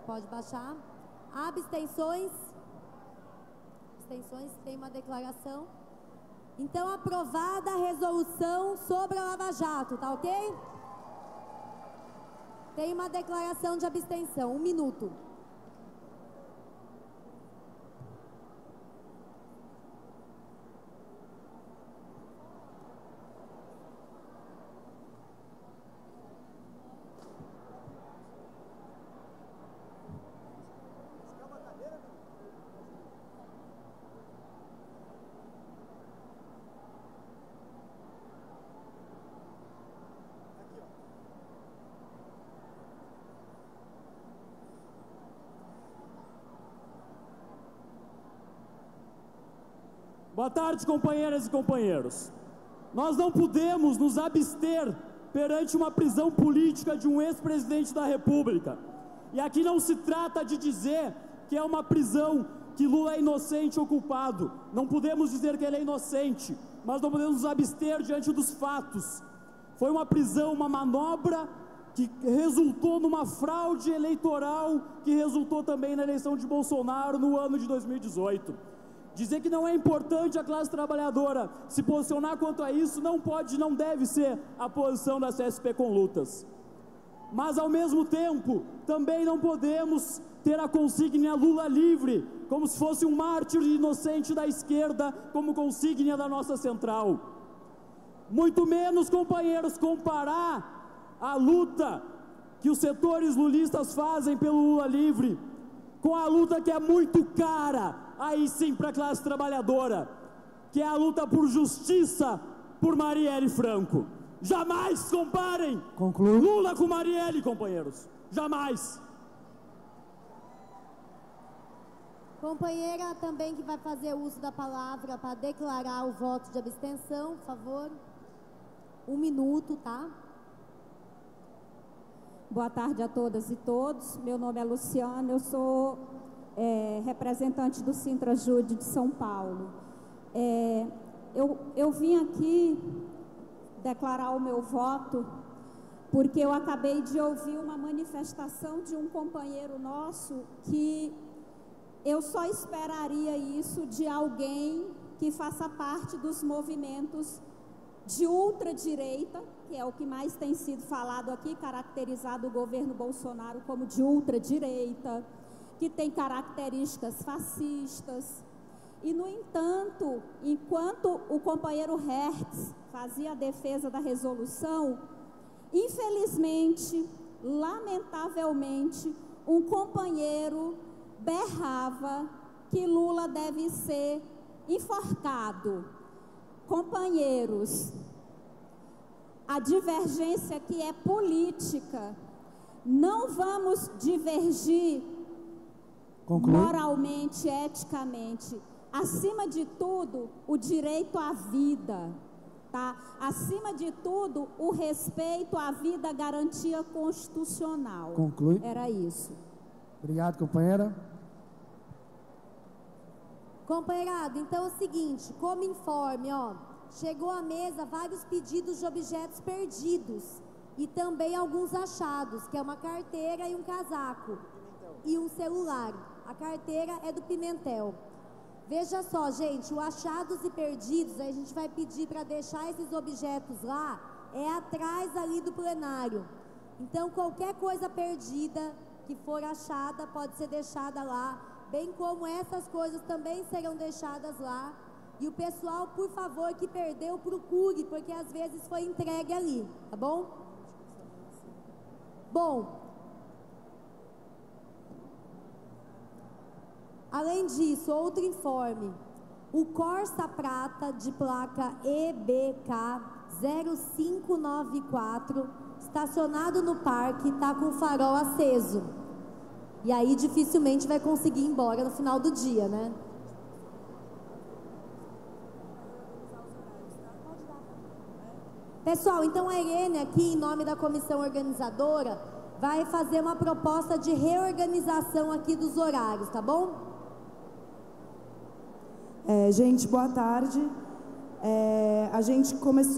S2: Pode baixar. Abstenções? Abstenções, tem uma declaração. Então, aprovada a resolução sobre a Lava Jato, tá ok? Tem uma declaração de abstenção, 1 minuto.
S20: Boa tarde, companheiras e companheiros. Nós não podemos nos abster perante uma prisão política de um ex-presidente da República. E aqui não se trata de dizer que é uma prisão que Lula é inocente ou culpado. Não podemos dizer que ele é inocente, mas não podemos nos abster diante dos fatos. Foi uma prisão, uma manobra que resultou numa fraude eleitoral, que resultou também na eleição de Bolsonaro no ano de 2018. Dizer que não é importante a classe trabalhadora se posicionar quanto a isso não pode, não deve ser a posição da CSP com Lutas. Mas, ao mesmo tempo, também não podemos ter a consígnia Lula livre, como se fosse um mártir inocente da esquerda, como consígnia da nossa central. Muito menos, companheiros, comparar a luta que os setores lulistas fazem pelo Lula livre com a luta que é muito cara, aí sim, para a classe trabalhadora, que é a luta por justiça por Marielle Franco. Jamais comparem Lula com Marielle, companheiros. Jamais.
S2: Companheira também que vai fazer uso da palavra para declarar o voto de abstenção, por favor. 1 minuto, tá?
S21: Boa tarde a todas e todos. Meu nome é Luciana, eu sou representante do Sintra-Jude de São Paulo. Eu vim aqui declarar o meu voto porque eu acabei de ouvir uma manifestação de um companheiro nosso que eu só esperaria isso de alguém que faça parte dos movimentos de ultradireita, que é o que mais tem sido falado aqui, caracterizado o governo Bolsonaro como de ultradireita, que tem características fascistas. E, no entanto, enquanto o companheiro Hertz fazia a defesa da resolução, infelizmente, lamentavelmente, um companheiro berrava que Lula deve ser enforcado. Companheiros, a divergência que é política, não vamos divergir moralmente, eticamente. Acima de tudo, o direito à vida, tá? Acima de tudo, o respeito à vida, garantia constitucional.
S1: Conclui.
S21: Era isso.
S1: Obrigado, companheira.
S2: Companheirado, então é o seguinte, como informe, ó, chegou à mesa vários pedidos de objetos perdidos e também alguns achados, que é uma carteira e um casaco e um celular. A carteira é do Pimentel. Veja só, gente, o achados e perdidos, a gente vai pedir para deixar esses objetos lá, é atrás ali do plenário. Então, qualquer coisa perdida que for achada pode ser deixada lá, bem como essas coisas também serão deixadas lá. E o pessoal, por favor, que perdeu, procure, porque às vezes foi entregue ali, tá bom? Bom, além disso, outro informe. O Corsa Prata de placa EBK 0594, estacionado no parque, está com o farol aceso. E aí dificilmente vai conseguir ir embora no final do dia, né? Pessoal, então a Irene aqui, em nome da comissão organizadora, vai fazer uma proposta de reorganização aqui dos horários, tá bom?
S22: Gente, boa tarde. A gente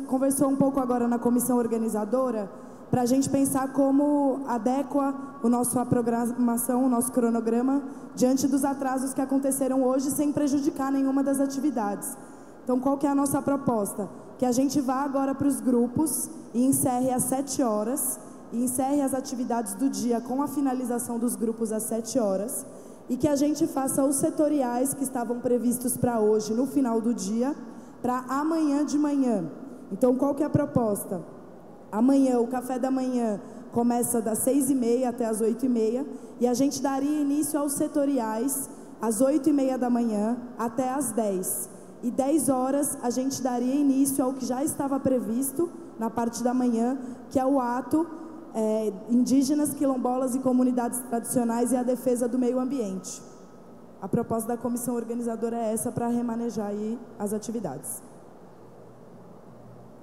S22: conversou um pouco agora na comissão organizadora para a gente pensar como adequa a programação, o nosso cronograma, diante dos atrasos que aconteceram hoje, sem prejudicar nenhuma das atividades. Então, qual que é a nossa proposta? Que a gente vá agora para os grupos e encerre às 7 horas, e encerre as atividades do dia com a finalização dos grupos às 7 horas, e que a gente faça os setoriais que estavam previstos para hoje, no final do dia, para amanhã de manhã. Então, qual que é a proposta? Amanhã, o café da manhã começa das 6h30 até as 8h30, e a gente daria início aos setoriais às 8h30 da manhã até às 10h. E 10 horas a gente daria início ao que já estava previsto na parte da manhã, que é o ato indígenas, quilombolas e comunidades tradicionais e a defesa do meio ambiente. a proposta da comissão organizadora é essa para remanejar aí as atividades.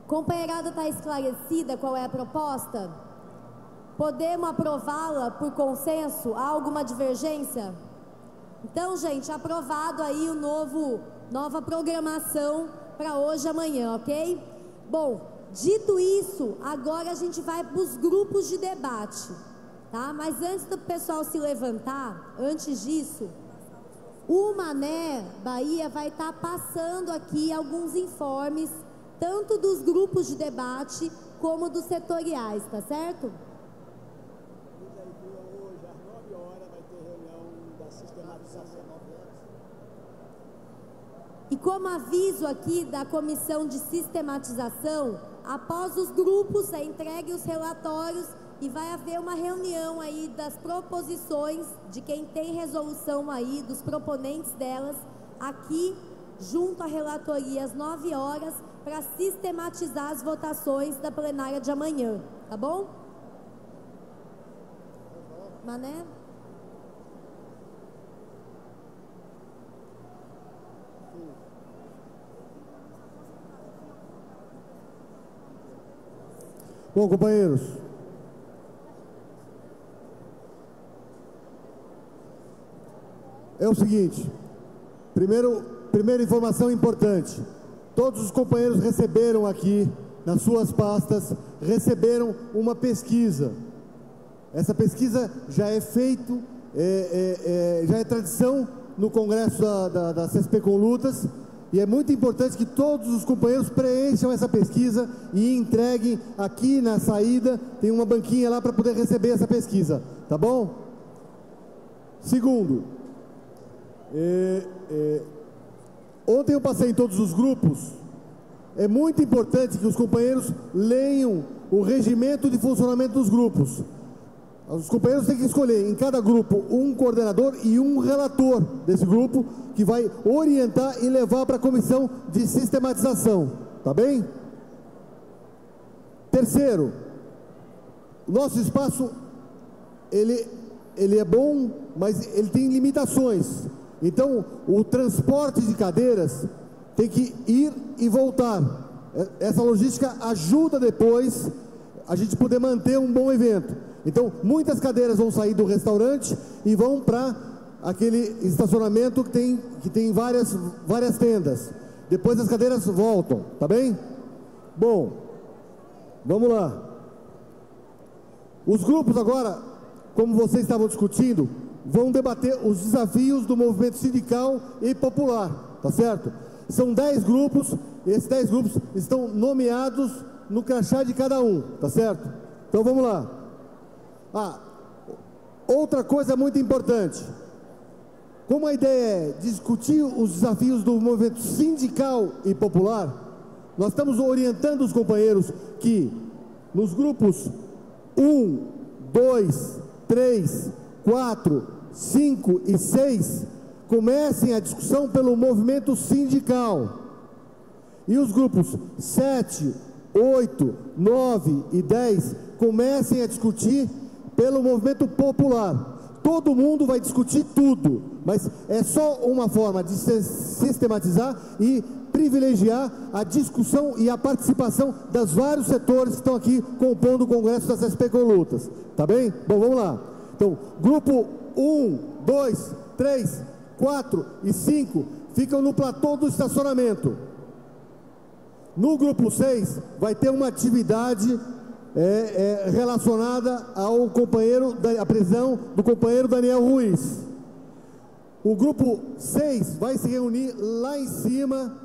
S2: Companheirada, está esclarecida qual é a proposta? Podemos aprová-la por consenso? Há alguma divergência? Então, gente, aprovado aí nova programação para hoje e amanhã, ok? Bom, dito isso, agora a gente vai para os grupos de debate, tá? Mas antes do pessoal se levantar, antes disso, o Mané Bahia vai estar passando aqui alguns informes, tanto dos grupos de debate como dos setoriais, tá certo?
S14: Hoje, às 9 horas, vai ter reunião da sistematização.
S2: E como aviso aqui da comissão de sistematização, após os grupos, entregue os relatórios e vai haver uma reunião aí das proposições de quem tem resolução aí, dos proponentes delas, aqui junto à relatoria às 9 horas, para sistematizar as votações da plenária de amanhã, tá bom? Mané?
S5: Bom, companheiros, é o seguinte, primeira informação importante, todos os companheiros receberam aqui, nas suas pastas, receberam uma pesquisa. Essa pesquisa já é feito, já é tradição no Congresso da CSP com Lutas, e é muito importante que todos os companheiros preencham essa pesquisa e entreguem aqui na saída, tem uma banquinha lá para poder receber essa pesquisa, tá bom? Segundo, ontem eu passei em todos os grupos, é muito importante que os companheiros leiam o regimento de funcionamento dos grupos. Os companheiros têm que escolher em cada grupo um coordenador e um relator desse grupo que vai orientar e levar para a comissão de sistematização, tá bem? Terceiro, o nosso espaço, ele é bom, mas ele tem limitações. Então, o transporte de cadeiras tem que ir e voltar. Essa logística ajuda depois a gente poder manter um bom evento. Então, muitas cadeiras vão sair do restaurante e vão para aquele estacionamento que tem várias tendas. Depois as cadeiras voltam, tá bem? Bom, vamos lá. Os grupos agora, como vocês estavam discutindo, vão debater os desafios do movimento sindical e popular, tá certo? São 10 grupos, esses 10 grupos estão nomeados no crachá de cada um, tá certo? Então vamos lá. Outra coisa muito importante, como a ideia é discutir os desafios do movimento sindical e popular, nós estamos orientando os companheiros que nos grupos 1, 2, 3, 4, 5 e 6 comecem a discussão pelo movimento sindical, e os grupos 7, 8, 9 e 10 comecem a discutir pelo movimento popular. Todo mundo vai discutir tudo, mas é só uma forma de se sistematizar e privilegiar a discussão e a participação dos vários setores que estão aqui compondo o Congresso da CSP com Lutas, tá bem? Bom, vamos lá. Então, grupo 1, 2, 3, 4 e 5 ficam no platô do estacionamento. No grupo 6 vai ter uma atividade relacionada ao companheiro, a prisão do companheiro Daniel Ruiz. O grupo 6 vai se reunir lá em cima,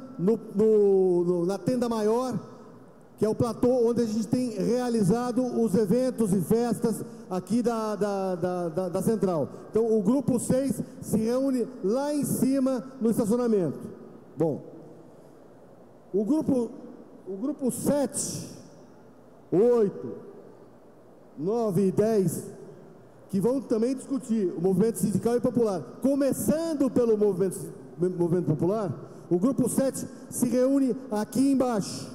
S5: na tenda maior, que é o platô onde a gente tem realizado os eventos e festas aqui da central. Então o grupo 6 se reúne lá em cima no estacionamento. Bom, o grupo 7, 8, 9 e 10, que vão também discutir o movimento sindical e popular, começando pelo movimento popular, o grupo 7 se reúne aqui embaixo.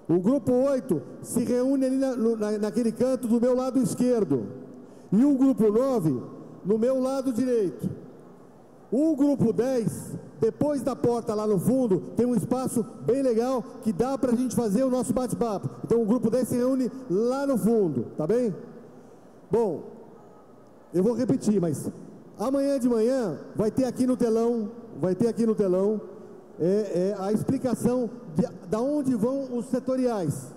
S5: O grupo 8 se reúne ali naquele canto do meu lado esquerdo. E o grupo 9 no meu lado direito. O grupo 10, depois da porta lá no fundo, tem um espaço bem legal que dá para a gente fazer o nosso bate-papo. Então o grupo 10 se reúne lá no fundo, tá bem? Bom, eu vou repetir, mas amanhã de manhã vai ter aqui no telão, a explicação de da onde vão os setoriais.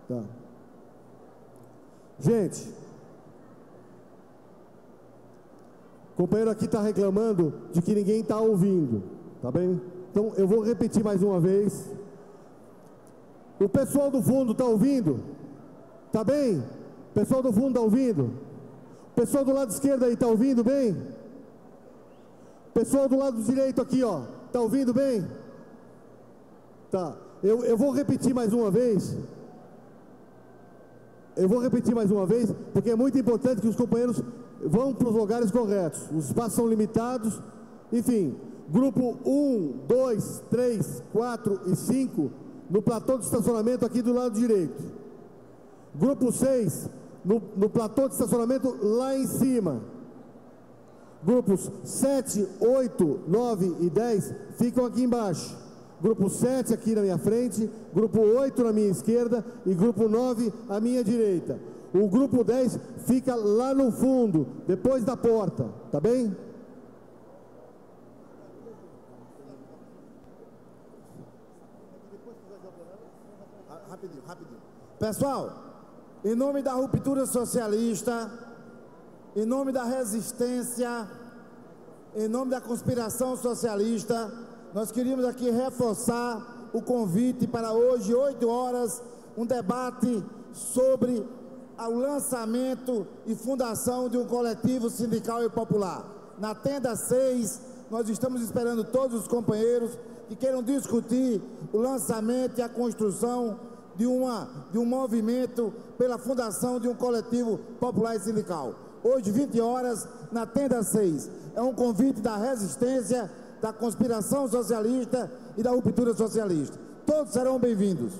S5: Tá. Gente, o companheiro aqui está reclamando de que ninguém está ouvindo, tá bem? Então eu vou repetir mais uma vez. O pessoal do fundo está ouvindo? Tá bem? O pessoal do fundo está ouvindo? O pessoal do lado esquerdo aí está ouvindo bem? O pessoal do lado direito aqui, ó, está ouvindo bem? Tá. Eu vou repetir mais uma vez. Porque é muito importante que os companheiros vão para os lugares corretos. Os espaços são limitados. Enfim, grupo 1, 2, 3, 4 e 5 no platô de estacionamento aqui do lado direito. Grupo 6 no platô de estacionamento lá em cima. Grupos 7, 8, 9 e 10 ficam aqui embaixo. Grupo 7 aqui na minha frente, grupo 8 na minha esquerda e grupo 9 à minha direita. O grupo 10 fica lá no fundo, depois da porta, tá bem?
S17: Rapidinho. Pessoal, em nome da ruptura socialista, em nome da resistência, em nome da conspiração socialista, nós queríamos aqui reforçar o convite para hoje, 8 horas, um debate sobre o lançamento e fundação de um coletivo sindical e popular. Na tenda 6, nós estamos esperando todos os companheiros que queiram discutir o lançamento e a construção de um movimento pela fundação de um coletivo popular e sindical. Hoje, 20 horas, na tenda 6. É um convite da resistência, da conspiração socialista e da ruptura socialista. Todos serão bem-vindos.